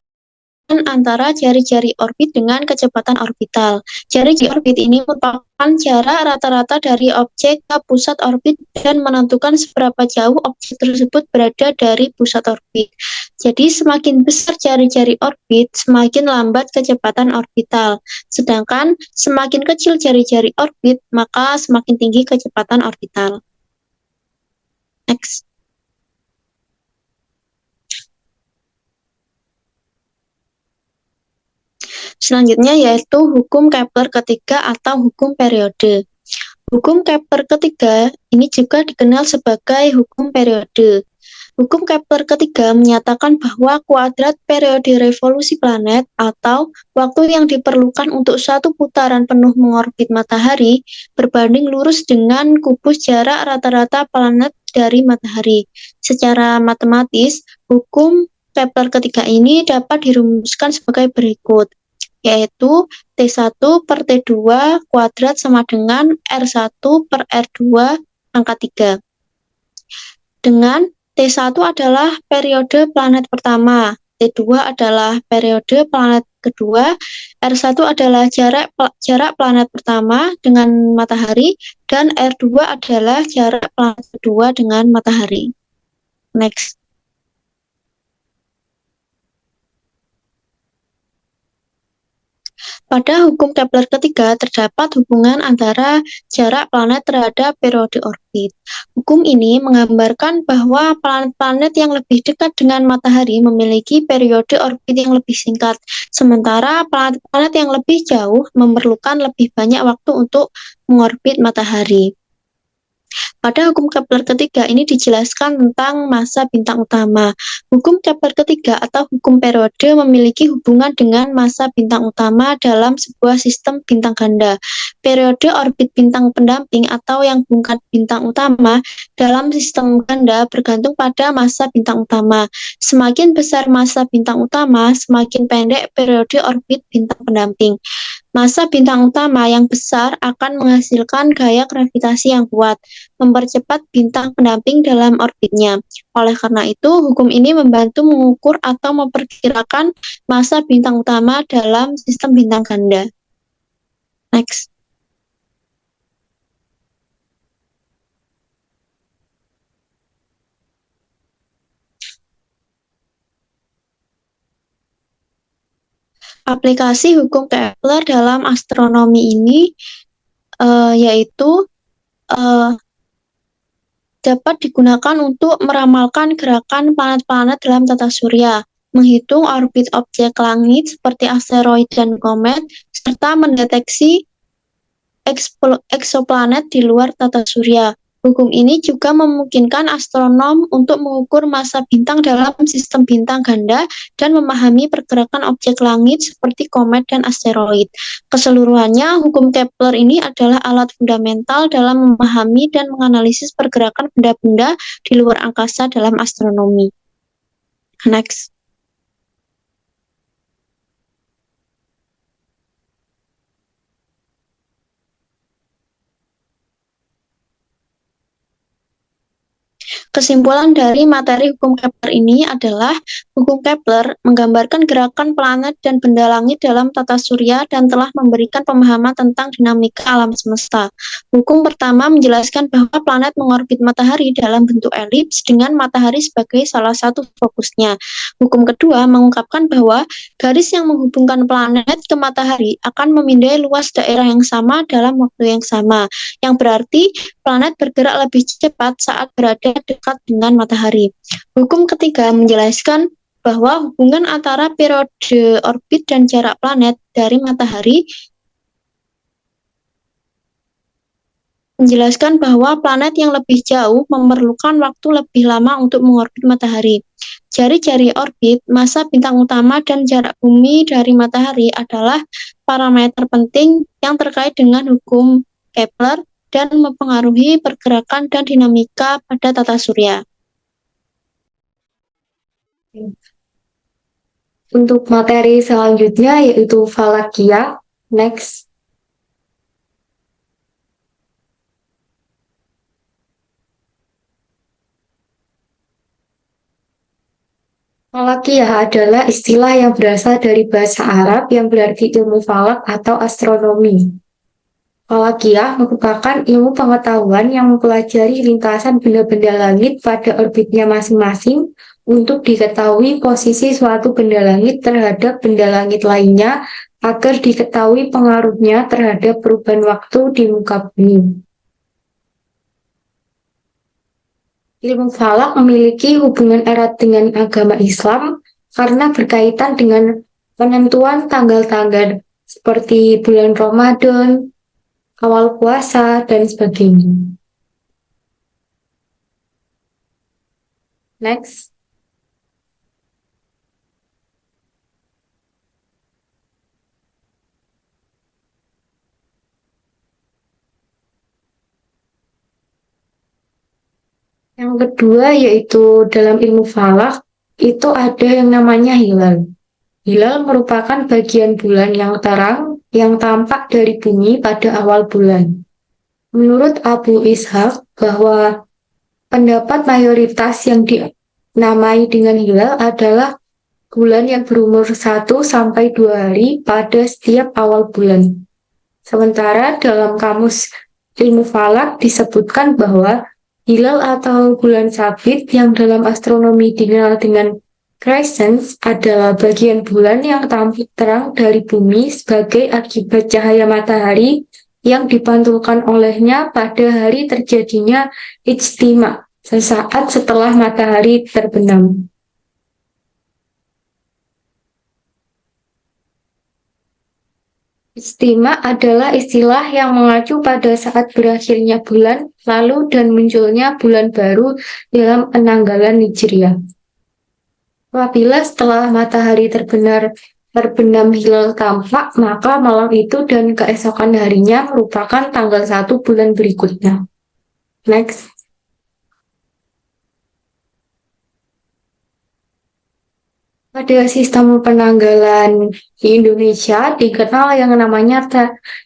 antara jari-jari orbit dengan kecepatan orbital. Jari-jari orbit ini merupakan jarak rata-rata dari objek ke pusat orbit dan menentukan seberapa jauh objek tersebut berada dari pusat orbit. Jadi semakin besar jari-jari orbit, semakin lambat kecepatan orbital. Sedangkan semakin kecil jari-jari orbit, maka semakin tinggi kecepatan orbital. Next. Selanjutnya yaitu hukum Kepler ketiga atau hukum periode. Hukum Kepler ketiga ini juga dikenal sebagai hukum periode. Hukum Kepler ketiga menyatakan bahwa kuadrat periode revolusi planet atau waktu yang diperlukan untuk satu putaran penuh mengorbit matahari berbanding lurus dengan kubus jarak rata-rata planet dari matahari. Secara matematis, hukum Kepler ketiga ini dapat dirumuskan sebagai berikut, yaitu T1 per T2 kuadrat sama dengan R1 per R2 pangkat 3. Dengan T1 adalah periode planet pertama, T2 adalah periode planet kedua, R1 adalah jarak planet pertama dengan matahari, dan R2 adalah jarak planet kedua dengan matahari. Next. Pada hukum Kepler ketiga terdapat hubungan antara jarak planet terhadap periode orbit. Hukum ini menggambarkan bahwa planet-planet yang lebih dekat dengan matahari memiliki periode orbit yang lebih singkat, sementara planet-planet yang lebih jauh memerlukan lebih banyak waktu untuk mengorbit matahari. Pada hukum Kepler ketiga ini dijelaskan tentang massa bintang utama. Hukum Kepler ketiga atau hukum periode memiliki hubungan dengan massa bintang utama dalam sebuah sistem bintang ganda. Periode orbit bintang pendamping atau yang bukan bintang utama dalam sistem ganda bergantung pada massa bintang utama. Semakin besar massa bintang utama, semakin pendek periode orbit bintang pendamping. Massa bintang utama yang besar akan menghasilkan gaya gravitasi yang kuat, mempercepat bintang pendamping dalam orbitnya. Oleh karena itu, hukum ini membantu mengukur atau memperkirakan massa bintang utama dalam sistem bintang ganda. Next. Aplikasi hukum Kepler dalam astronomi ini yaitu dapat digunakan untuk meramalkan gerakan planet-planet dalam tata surya, menghitung orbit objek langit seperti asteroid dan komet, serta mendeteksi eksoplanet di luar tata surya. Hukum ini juga memungkinkan astronom untuk mengukur massa bintang dalam sistem bintang ganda dan memahami pergerakan objek langit seperti komet dan asteroid. Keseluruhannya, hukum Kepler ini adalah alat fundamental dalam memahami dan menganalisis pergerakan benda-benda di luar angkasa dalam astronomi. Next. Kesimpulan dari materi hukum Kepler ini adalah hukum Kepler menggambarkan gerakan planet dan benda langit dalam tata surya dan telah memberikan pemahaman tentang dinamika alam semesta. Hukum pertama menjelaskan bahwa planet mengorbit matahari dalam bentuk elips dengan matahari sebagai salah satu fokusnya. Hukum kedua mengungkapkan bahwa garis yang menghubungkan planet ke matahari akan memindai luas daerah yang sama dalam waktu yang sama, yang berarti planet bergerak lebih cepat saat berada dekat dengan matahari. Hukum ketiga menjelaskan bahwa hubungan antara periode orbit dan jarak planet dari matahari menjelaskan bahwa planet yang lebih jauh memerlukan waktu lebih lama untuk mengorbit matahari. Jari-jari orbit, massa bintang utama, dan jarak bumi dari matahari adalah parameter penting yang terkait dengan hukum Kepler dan mempengaruhi pergerakan dan dinamika pada tata surya. Untuk materi selanjutnya yaitu falakia. Next. Falakia adalah istilah yang berasal dari bahasa Arab yang berarti ilmu falak atau astronomi. Falakia merupakan ilmu pengetahuan yang mempelajari lintasan benda-benda langit pada orbitnya masing-masing untuk diketahui posisi suatu benda langit terhadap benda langit lainnya agar diketahui pengaruhnya terhadap perubahan waktu di muka bumi. Ilmu falak memiliki hubungan erat dengan agama Islam karena berkaitan dengan penentuan tanggal-tanggal seperti bulan Ramadan, awal puasa, dan sebagainya. Next. Yang kedua yaitu dalam ilmu falak, itu ada yang namanya hilal. Hilal merupakan bagian bulan yang terang yang tampak dari bumi pada awal bulan. Menurut Abu Ishaq bahwa pendapat mayoritas yang dinamai dengan hilal adalah bulan yang berumur 1 sampai 2 hari pada setiap awal bulan. Sementara dalam kamus ilmu falak disebutkan bahwa hilal atau bulan sabit yang dalam astronomi dikenal dengan crescent adalah bagian bulan yang tampak terang dari bumi sebagai akibat cahaya matahari yang dipantulkan olehnya pada hari terjadinya ijtima, sesaat setelah matahari terbenam. Ijtima adalah istilah yang mengacu pada saat berakhirnya bulan lalu dan munculnya bulan baru dalam penanggalan Hijriah. Apabila setelah matahari terbenam hilal tampak, maka malam itu dan keesokan harinya merupakan tanggal 1 bulan berikutnya. Next. Pada sistem penanggalan di Indonesia dikenal yang namanya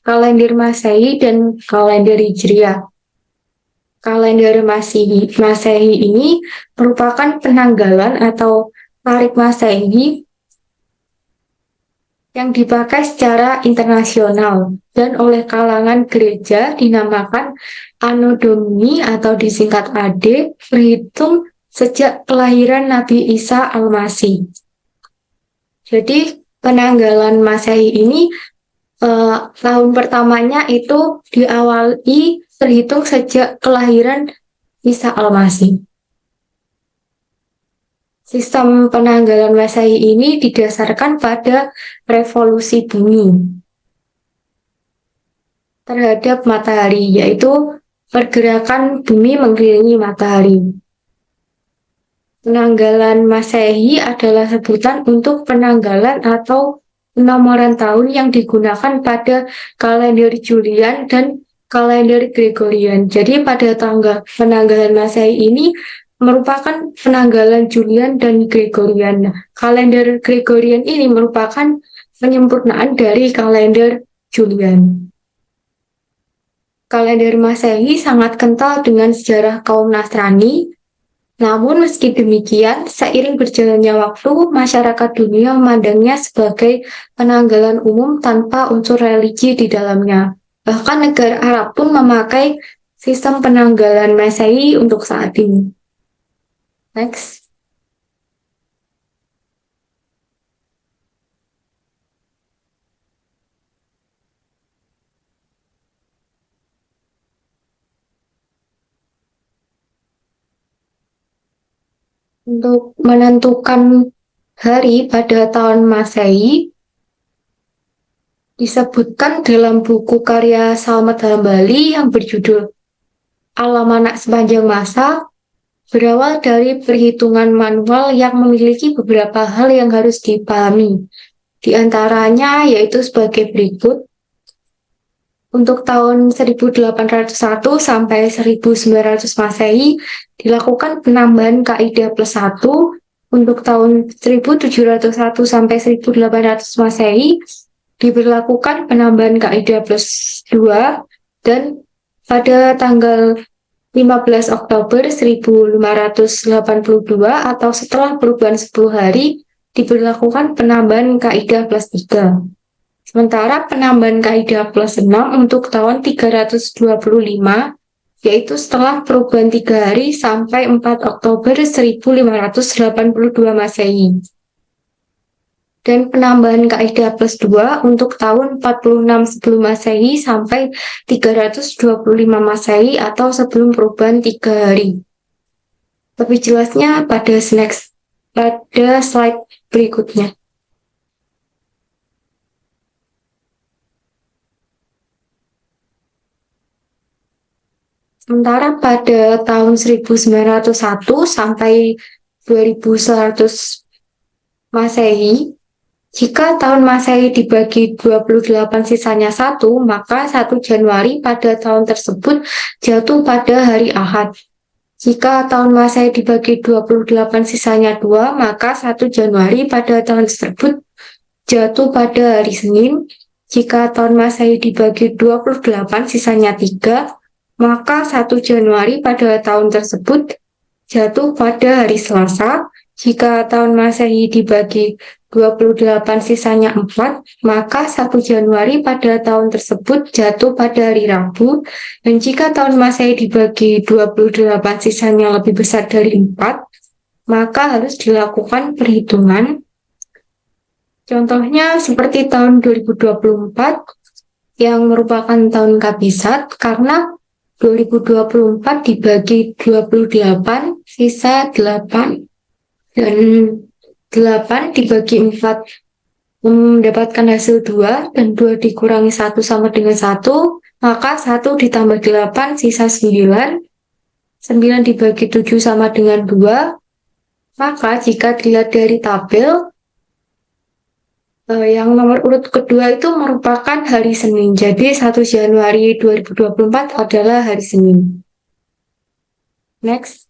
kalender Masehi dan kalender Hijriah. Kalender Masehi ini merupakan penanggalan atau tarik Masehi yang dipakai secara internasional dan oleh kalangan gereja dinamakan Anno Domini atau disingkat AD, berhitung sejak kelahiran Nabi Isa Al-Masih. Jadi penanggalan Masehi ini tahun pertamanya itu diawali terhitung sejak kelahiran Isa Al-Masih. Sistem penanggalan Masehi ini didasarkan pada revolusi bumi terhadap matahari, yaitu pergerakan bumi mengelilingi matahari. Penanggalan Masehi adalah sebutan untuk penanggalan atau penomoran tahun yang digunakan pada kalender Julian dan kalender Gregorian. Jadi pada tanggal penanggalan Masehi ini merupakan penanggalan Julian dan Gregorian. Kalender Gregorian ini merupakan penyempurnaan dari kalender Julian. Kalender Masehi sangat kental dengan sejarah kaum Nasrani. Namun meski demikian, seiring berjalannya waktu, masyarakat dunia memandangnya sebagai penanggalan umum tanpa unsur religi di dalamnya. Bahkan negara Arab pun memakai sistem penanggalan Masehi untuk saat ini. Next. Untuk menentukan hari pada tahun Masehi disebutkan dalam buku karya Salmat Hambali yang berjudul Alamanak Sepanjang Masa, berawal dari perhitungan manual yang memiliki beberapa hal yang harus dipahami. Di antaranya yaitu sebagai berikut. Untuk tahun 1801 sampai 1900 Masehi dilakukan penambahan kaidah +1. Untuk tahun 1701 sampai 1800 Masehi diberlakukan penambahan kaidah +2, dan pada tanggal 15 Oktober 1582 atau setelah perubahan 10 hari diberlakukan penambahan kaidah +3. Sementara penambahan kaidah +6 untuk tahun 325, yaitu setelah perubahan 3 hari sampai 4 Oktober 1582 Masehi. Dan penambahan kaidah +2 untuk tahun 46 sebelum Masehi sampai 325 Masehi atau sebelum perubahan 3 hari. Lebih jelasnya pada slide berikutnya. Sementara pada tahun 1901 sampai 2100 Masehi, jika tahun Masehi dibagi 28 sisanya 1, maka 1 Januari pada tahun tersebut jatuh pada hari Ahad. Jika tahun Masehi dibagi 28 sisanya 2, maka 1 Januari pada tahun tersebut jatuh pada hari Senin. Jika tahun Masehi dibagi 28 sisanya 3, maka 1 Januari pada tahun tersebut jatuh pada hari Selasa. Jika tahun Masehi dibagi 28 sisanya 4, maka 1 Januari pada tahun tersebut jatuh pada hari Rabu. Dan jika tahun Masehi dibagi 28 sisanya lebih besar dari 4, maka harus dilakukan perhitungan. Contohnya seperti tahun 2024 yang merupakan tahun kabisat karena 2024 dibagi 28 sisa 8 dan 8 dibagi 4 mendapatkan hasil 2 dan 2 dikurangi 1 sama dengan 1, maka 1 ditambah 8 sisa 9, 9 dibagi 7 sama dengan 2, maka jika dilihat dari tabel yang nomor urut kedua itu merupakan hari Senin. Jadi 1 Januari 2024 adalah hari Senin. Next.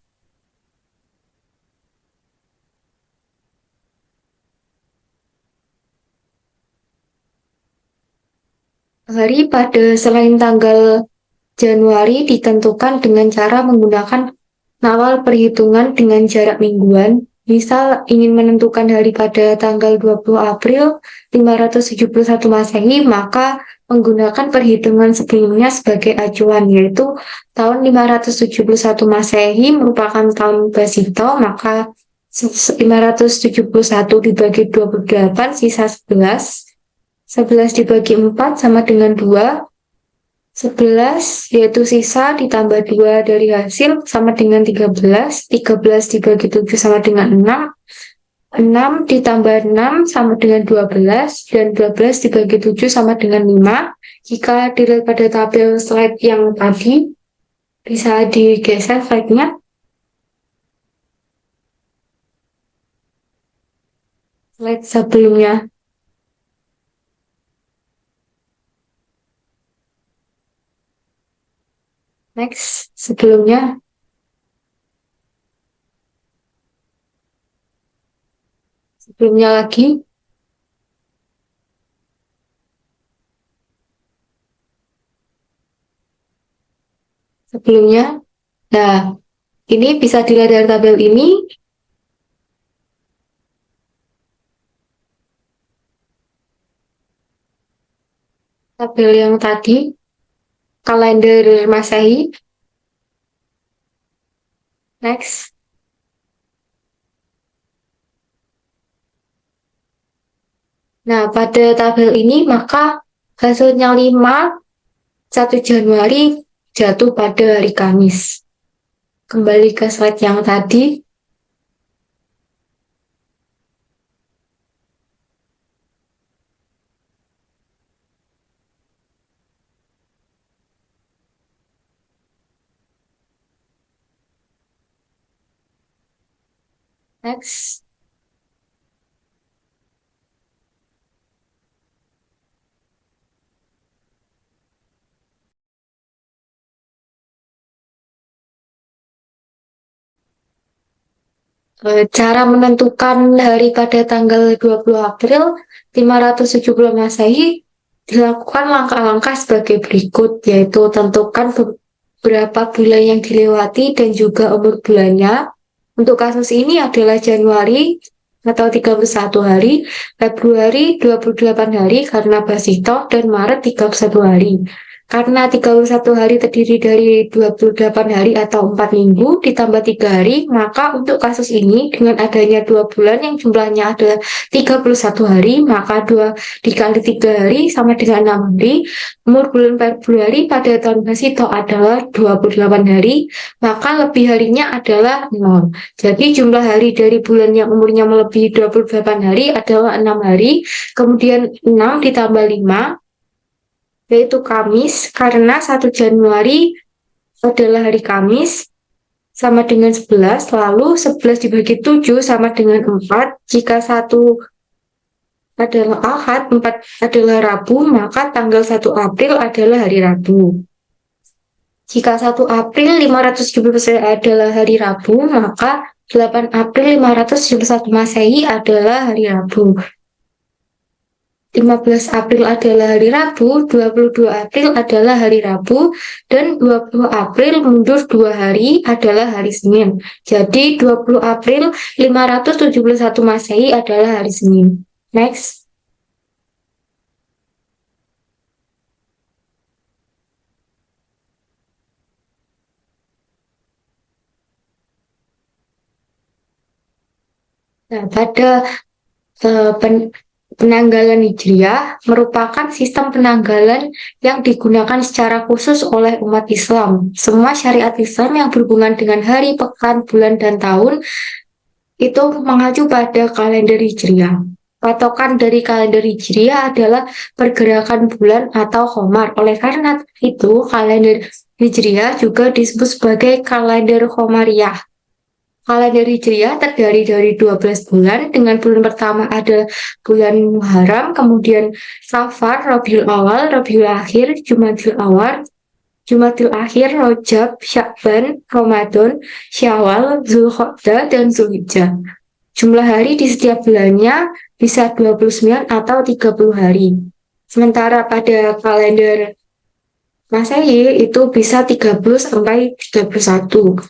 Hari pada selain tanggal Januari ditentukan dengan cara menggunakan nawal perhitungan dengan jarak mingguan. Misal ingin menentukan hari pada tanggal 20 April 571 Masehi, maka menggunakan perhitungan sebelumnya sebagai acuan, yaitu tahun 571 Masehi merupakan tahun Basito, maka 571 dibagi 28 sisa 11. 11 dibagi 4 sama dengan 2. 11 yaitu sisa ditambah 2 dari hasil sama dengan 13. 13 dibagi 7 sama dengan 6. 6 ditambah 6 sama dengan 12. Dan 12 dibagi 7 sama dengan 5. Jika dilihat pada tabel slide yang tadi, bisa digeser slide-nya. Slide sebelumnya. Next, sebelumnya. Sebelumnya lagi. Sebelumnya. Nah, ini bisa dilihat dari tabel ini. Tabel yang tadi. Kalender Masehi. Next. Nah, pada tabel ini maka hasilnya 5, 1 Januari jatuh pada hari Kamis. Kembali ke slide yang tadi. Next. Cara menentukan hari pada tanggal 20 April 570 Masehi dilakukan langkah-langkah sebagai berikut, yaitu tentukan beberapa bulan yang dilewati dan juga umur bulannya. Untuk kasus ini adalah Januari atau 31 hari, Februari 28 hari karena Basito, dan Maret 31 hari. Karena 31 hari terdiri dari 28 hari atau 4 minggu ditambah 3 hari, maka untuk kasus ini dengan adanya 2 bulan yang jumlahnya ada 31 hari, maka 2 dikali 3 hari sama dengan 6 hari. Umur bulan Februari pada tahun Basito adalah 28 hari, maka lebih harinya adalah 0. Jadi jumlah hari dari bulan yang umurnya melebihi 28 hari adalah 6 hari, kemudian 6 ditambah 5, yaitu Kamis, karena 1 Januari adalah hari Kamis, sama dengan 11, lalu 11 dibagi 7 sama dengan 4, jika 1 adalah Ahad, 4 adalah Rabu, maka tanggal 1 April adalah hari Rabu. Jika 1 April 571 adalah hari Rabu, maka 8 April 571 Masehi adalah hari Rabu. 15 April adalah hari Rabu, 22 April adalah hari Rabu, dan 20 April mundur 2 hari adalah hari Senin. Jadi 20 April 571 Masehi adalah hari Senin. Next. Nah, pada penanggalan Hijriah merupakan sistem penanggalan yang digunakan secara khusus oleh umat Islam. Semua syariat Islam yang berhubungan dengan hari, pekan, bulan, dan tahun itu mengacu pada kalender Hijriah. Patokan dari kalender Hijriah adalah pergerakan bulan atau qamar. Oleh karena itu, kalender Hijriah juga disebut sebagai kalender Qamariyah. Kalender Hijriah terdiri dari 12 bulan, dengan bulan pertama ada bulan Muharram, kemudian Safar, Rabiul Awal, Rabiul Akhir, Jumadil Awal, Jumadil Akhir, Rajab, Sya'ban, Ramadan, Syawal, Zulqa'dah, dan Zulhijjah. Jumlah hari di setiap bulannya bisa 29 atau 30 hari. Sementara pada kalender Masehi itu bisa 30 sampai 31.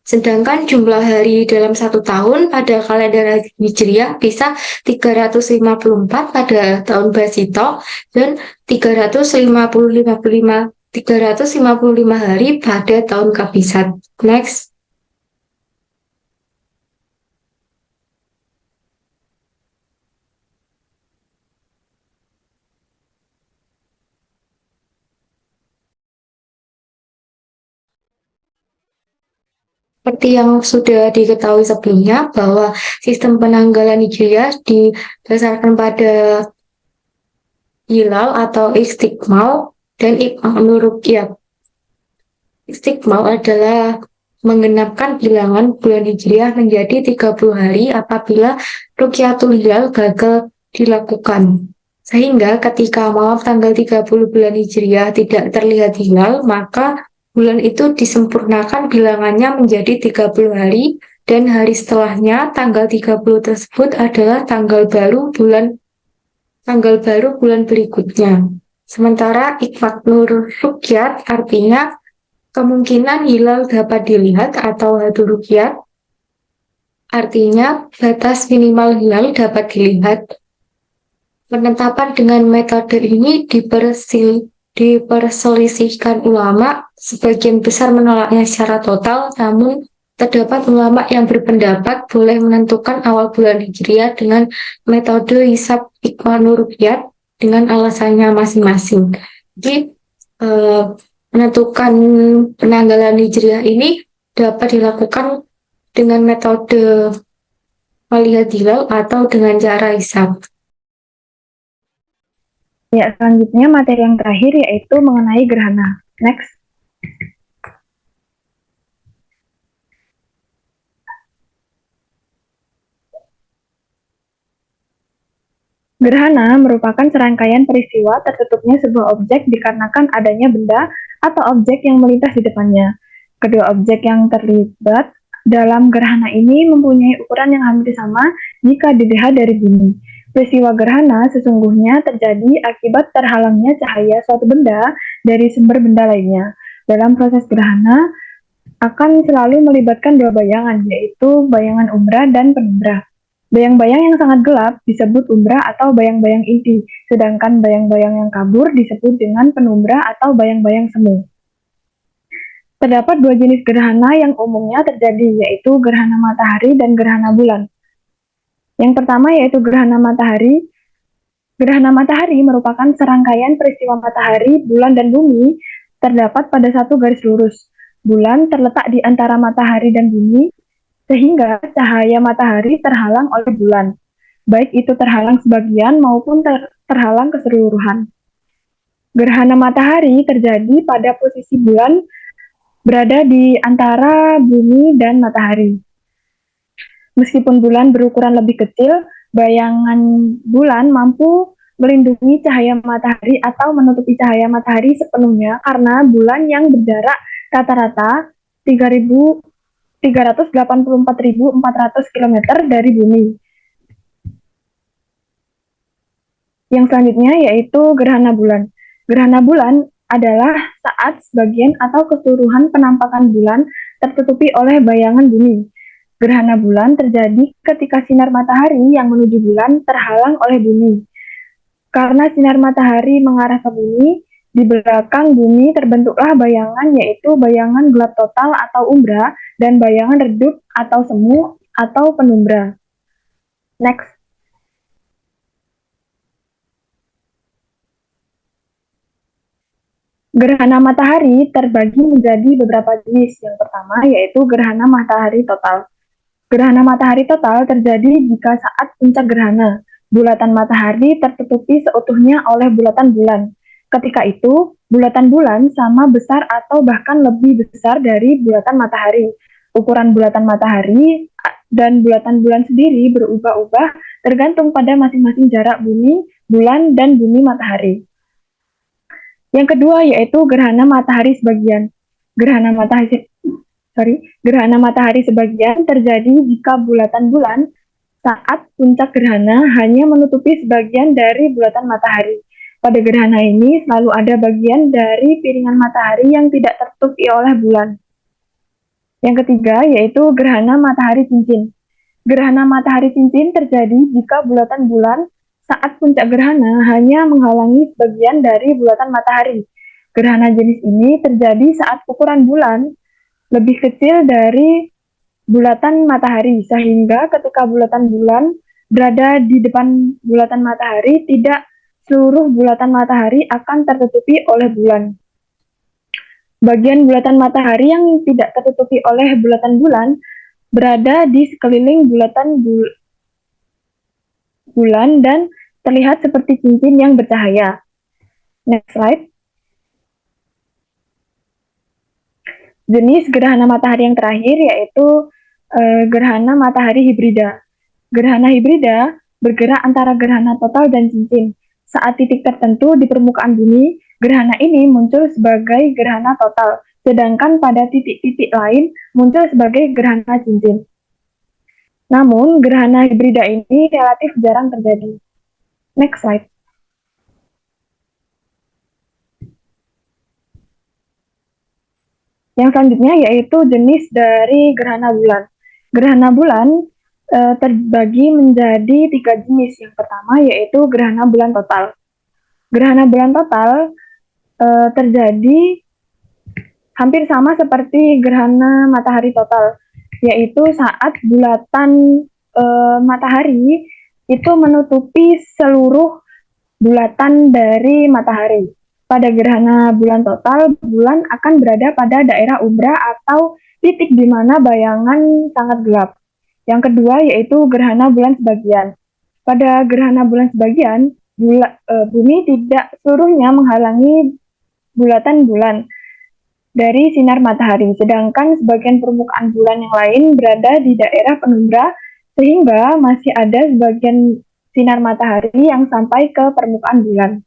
Sedangkan jumlah hari dalam 1 tahun pada kalender Hijriah bisa 354 pada tahun Basito dan 355 hari pada tahun Kabisat. Next. Seperti yang sudah diketahui sebelumnya, bahwa sistem penanggalan Hijriah didasarkan pada hilal atau istiqmal dan ikmal ruqyah. Istiqmal adalah menggenapkan bilangan bulan Hijriah menjadi 30 hari apabila ruqyatul hilal gagal dilakukan. Sehingga ketika malam tanggal 30 bulan Hijriah tidak terlihat hilal, maka bulan itu disempurnakan bilangannya menjadi 30 hari, dan hari setelahnya tanggal 30 tersebut adalah tanggal baru bulan berikutnya. Sementara ikmal ruqyat artinya kemungkinan hilal dapat dilihat, atau hadu ruqyat artinya batas minimal hilal dapat dilihat. Penetapan dengan metode ini diperselisihkan ulama, sebagian besar menolaknya secara total, namun terdapat ulama yang berpendapat boleh menentukan awal bulan Hijriah dengan metode hisab ikmal ruqyat dengan alasannya masing-masing. Jadi menentukan penanggalan Hijriah ini dapat dilakukan dengan metode melihat hilal atau dengan cara hisab. Ya, selanjutnya materi yang terakhir yaitu mengenai gerhana. Next. Gerhana merupakan serangkaian peristiwa tertutupnya sebuah objek dikarenakan adanya benda atau objek yang melintas di depannya. Kedua objek yang terlibat dalam gerhana ini mempunyai ukuran yang hampir sama jika dilihat dari bumi. Peristiwa gerhana sesungguhnya terjadi akibat terhalangnya cahaya suatu benda dari sumber benda lainnya. Dalam proses gerhana akan selalu melibatkan dua bayangan, yaitu bayangan umbra dan penumbra. Bayang-bayang yang sangat gelap disebut umbra atau bayang-bayang inti, sedangkan bayang-bayang yang kabur disebut dengan penumbra atau bayang-bayang semu. Terdapat dua jenis gerhana yang umumnya terjadi, yaitu gerhana matahari dan gerhana bulan. Yang pertama yaitu gerhana matahari. Gerhana matahari merupakan serangkaian peristiwa matahari, bulan, dan bumi terdapat pada satu garis lurus. Bulan terletak di antara matahari dan bumi, sehingga cahaya matahari terhalang oleh bulan, baik itu terhalang sebagian maupun terhalang keseluruhan. Gerhana matahari terjadi pada posisi bulan berada di antara bumi dan matahari. Meskipun bulan berukuran lebih kecil, bayangan bulan mampu melindungi cahaya matahari atau menutupi cahaya matahari sepenuhnya karena bulan yang berjarak rata-rata 384.400 km dari bumi. Yang selanjutnya yaitu gerhana bulan. Gerhana bulan adalah saat sebagian atau keseluruhan penampakan bulan tertutupi oleh bayangan bumi. Gerhana bulan terjadi ketika sinar matahari yang menuju bulan terhalang oleh bumi. Karena sinar matahari mengarah ke bumi, di belakang bumi terbentuklah bayangan, yaitu bayangan gelap total atau umbra dan bayangan redup atau semu atau penumbra. Next. Gerhana matahari terbagi menjadi beberapa jenis. Yang pertama yaitu gerhana matahari total. Gerhana matahari total terjadi jika saat puncak gerhana, bulatan matahari tertutupi seutuhnya oleh bulatan bulan. Ketika itu, bulatan bulan sama besar atau bahkan lebih besar dari bulatan matahari. Ukuran bulatan matahari dan bulatan bulan sendiri berubah-ubah tergantung pada masing-masing jarak bumi, bulan, dan bumi matahari. Yang kedua yaitu gerhana matahari sebagian. Gerhana matahari sebagian terjadi jika bulatan bulan saat puncak gerhana hanya menutupi sebagian dari bulatan matahari. Pada gerhana ini selalu ada bagian dari piringan matahari yang tidak tertutupi oleh bulan. Yang ketiga yaitu gerhana matahari cincin. Gerhana matahari cincin terjadi jika bulatan bulan saat puncak gerhana hanya menghalangi sebagian dari bulatan matahari. Gerhana jenis ini terjadi saat ukuran bulan lebih kecil dari bulatan matahari, sehingga ketika bulatan bulan berada di depan bulatan matahari, tidak seluruh bulatan matahari akan tertutupi oleh bulan. Bagian bulatan matahari yang tidak tertutupi oleh bulatan bulan berada di sekeliling bulatan bulan dan terlihat seperti cincin yang bercahaya. Next slide. Jenis gerhana matahari yang terakhir yaitu gerhana matahari hibrida. Gerhana hibrida bergerak antara gerhana total dan cincin. Saat titik tertentu di permukaan bumi, gerhana ini muncul sebagai gerhana total, sedangkan pada titik-titik lain muncul sebagai gerhana cincin. Namun, gerhana hibrida ini relatif jarang terjadi. Next slide. Yang selanjutnya yaitu jenis dari gerhana bulan. Gerhana bulan terbagi menjadi 3 jenis. Yang pertama yaitu gerhana bulan total. Gerhana bulan total terjadi hampir sama seperti gerhana matahari total, yaitu saat bulatan matahari itu menutupi seluruh bulatan dari matahari. Pada gerhana bulan total, bulan akan berada pada daerah umbra atau titik di mana bayangan sangat gelap. Yang kedua yaitu gerhana bulan sebagian. Pada gerhana bulan sebagian, bumi tidak seluruhnya menghalangi bulatan bulan dari sinar matahari, sedangkan sebagian permukaan bulan yang lain berada di daerah penumbra, sehingga masih ada sebagian sinar matahari yang sampai ke permukaan bulan.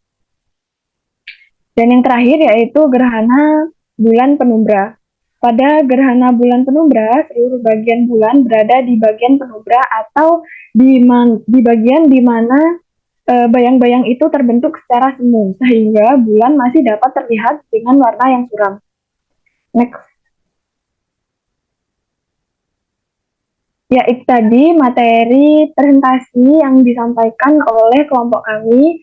Dan yang terakhir yaitu gerhana bulan penumbra. Pada gerhana bulan penumbra, seluruh bagian bulan berada di bagian penumbra atau di bagian di mana bayang-bayang itu terbentuk secara semu, sehingga bulan masih dapat terlihat dengan warna yang suram. Next. Ya, itu tadi materi presentasi yang disampaikan oleh kelompok kami.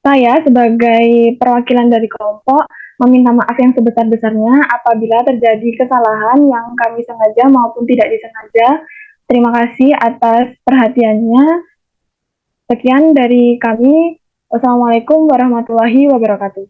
Saya sebagai perwakilan dari kelompok meminta maaf yang sebesar-besarnya apabila terjadi kesalahan yang kami sengaja maupun tidak disengaja. Terima kasih atas perhatiannya. Sekian dari kami. Wassalamualaikum warahmatullahi wabarakatuh.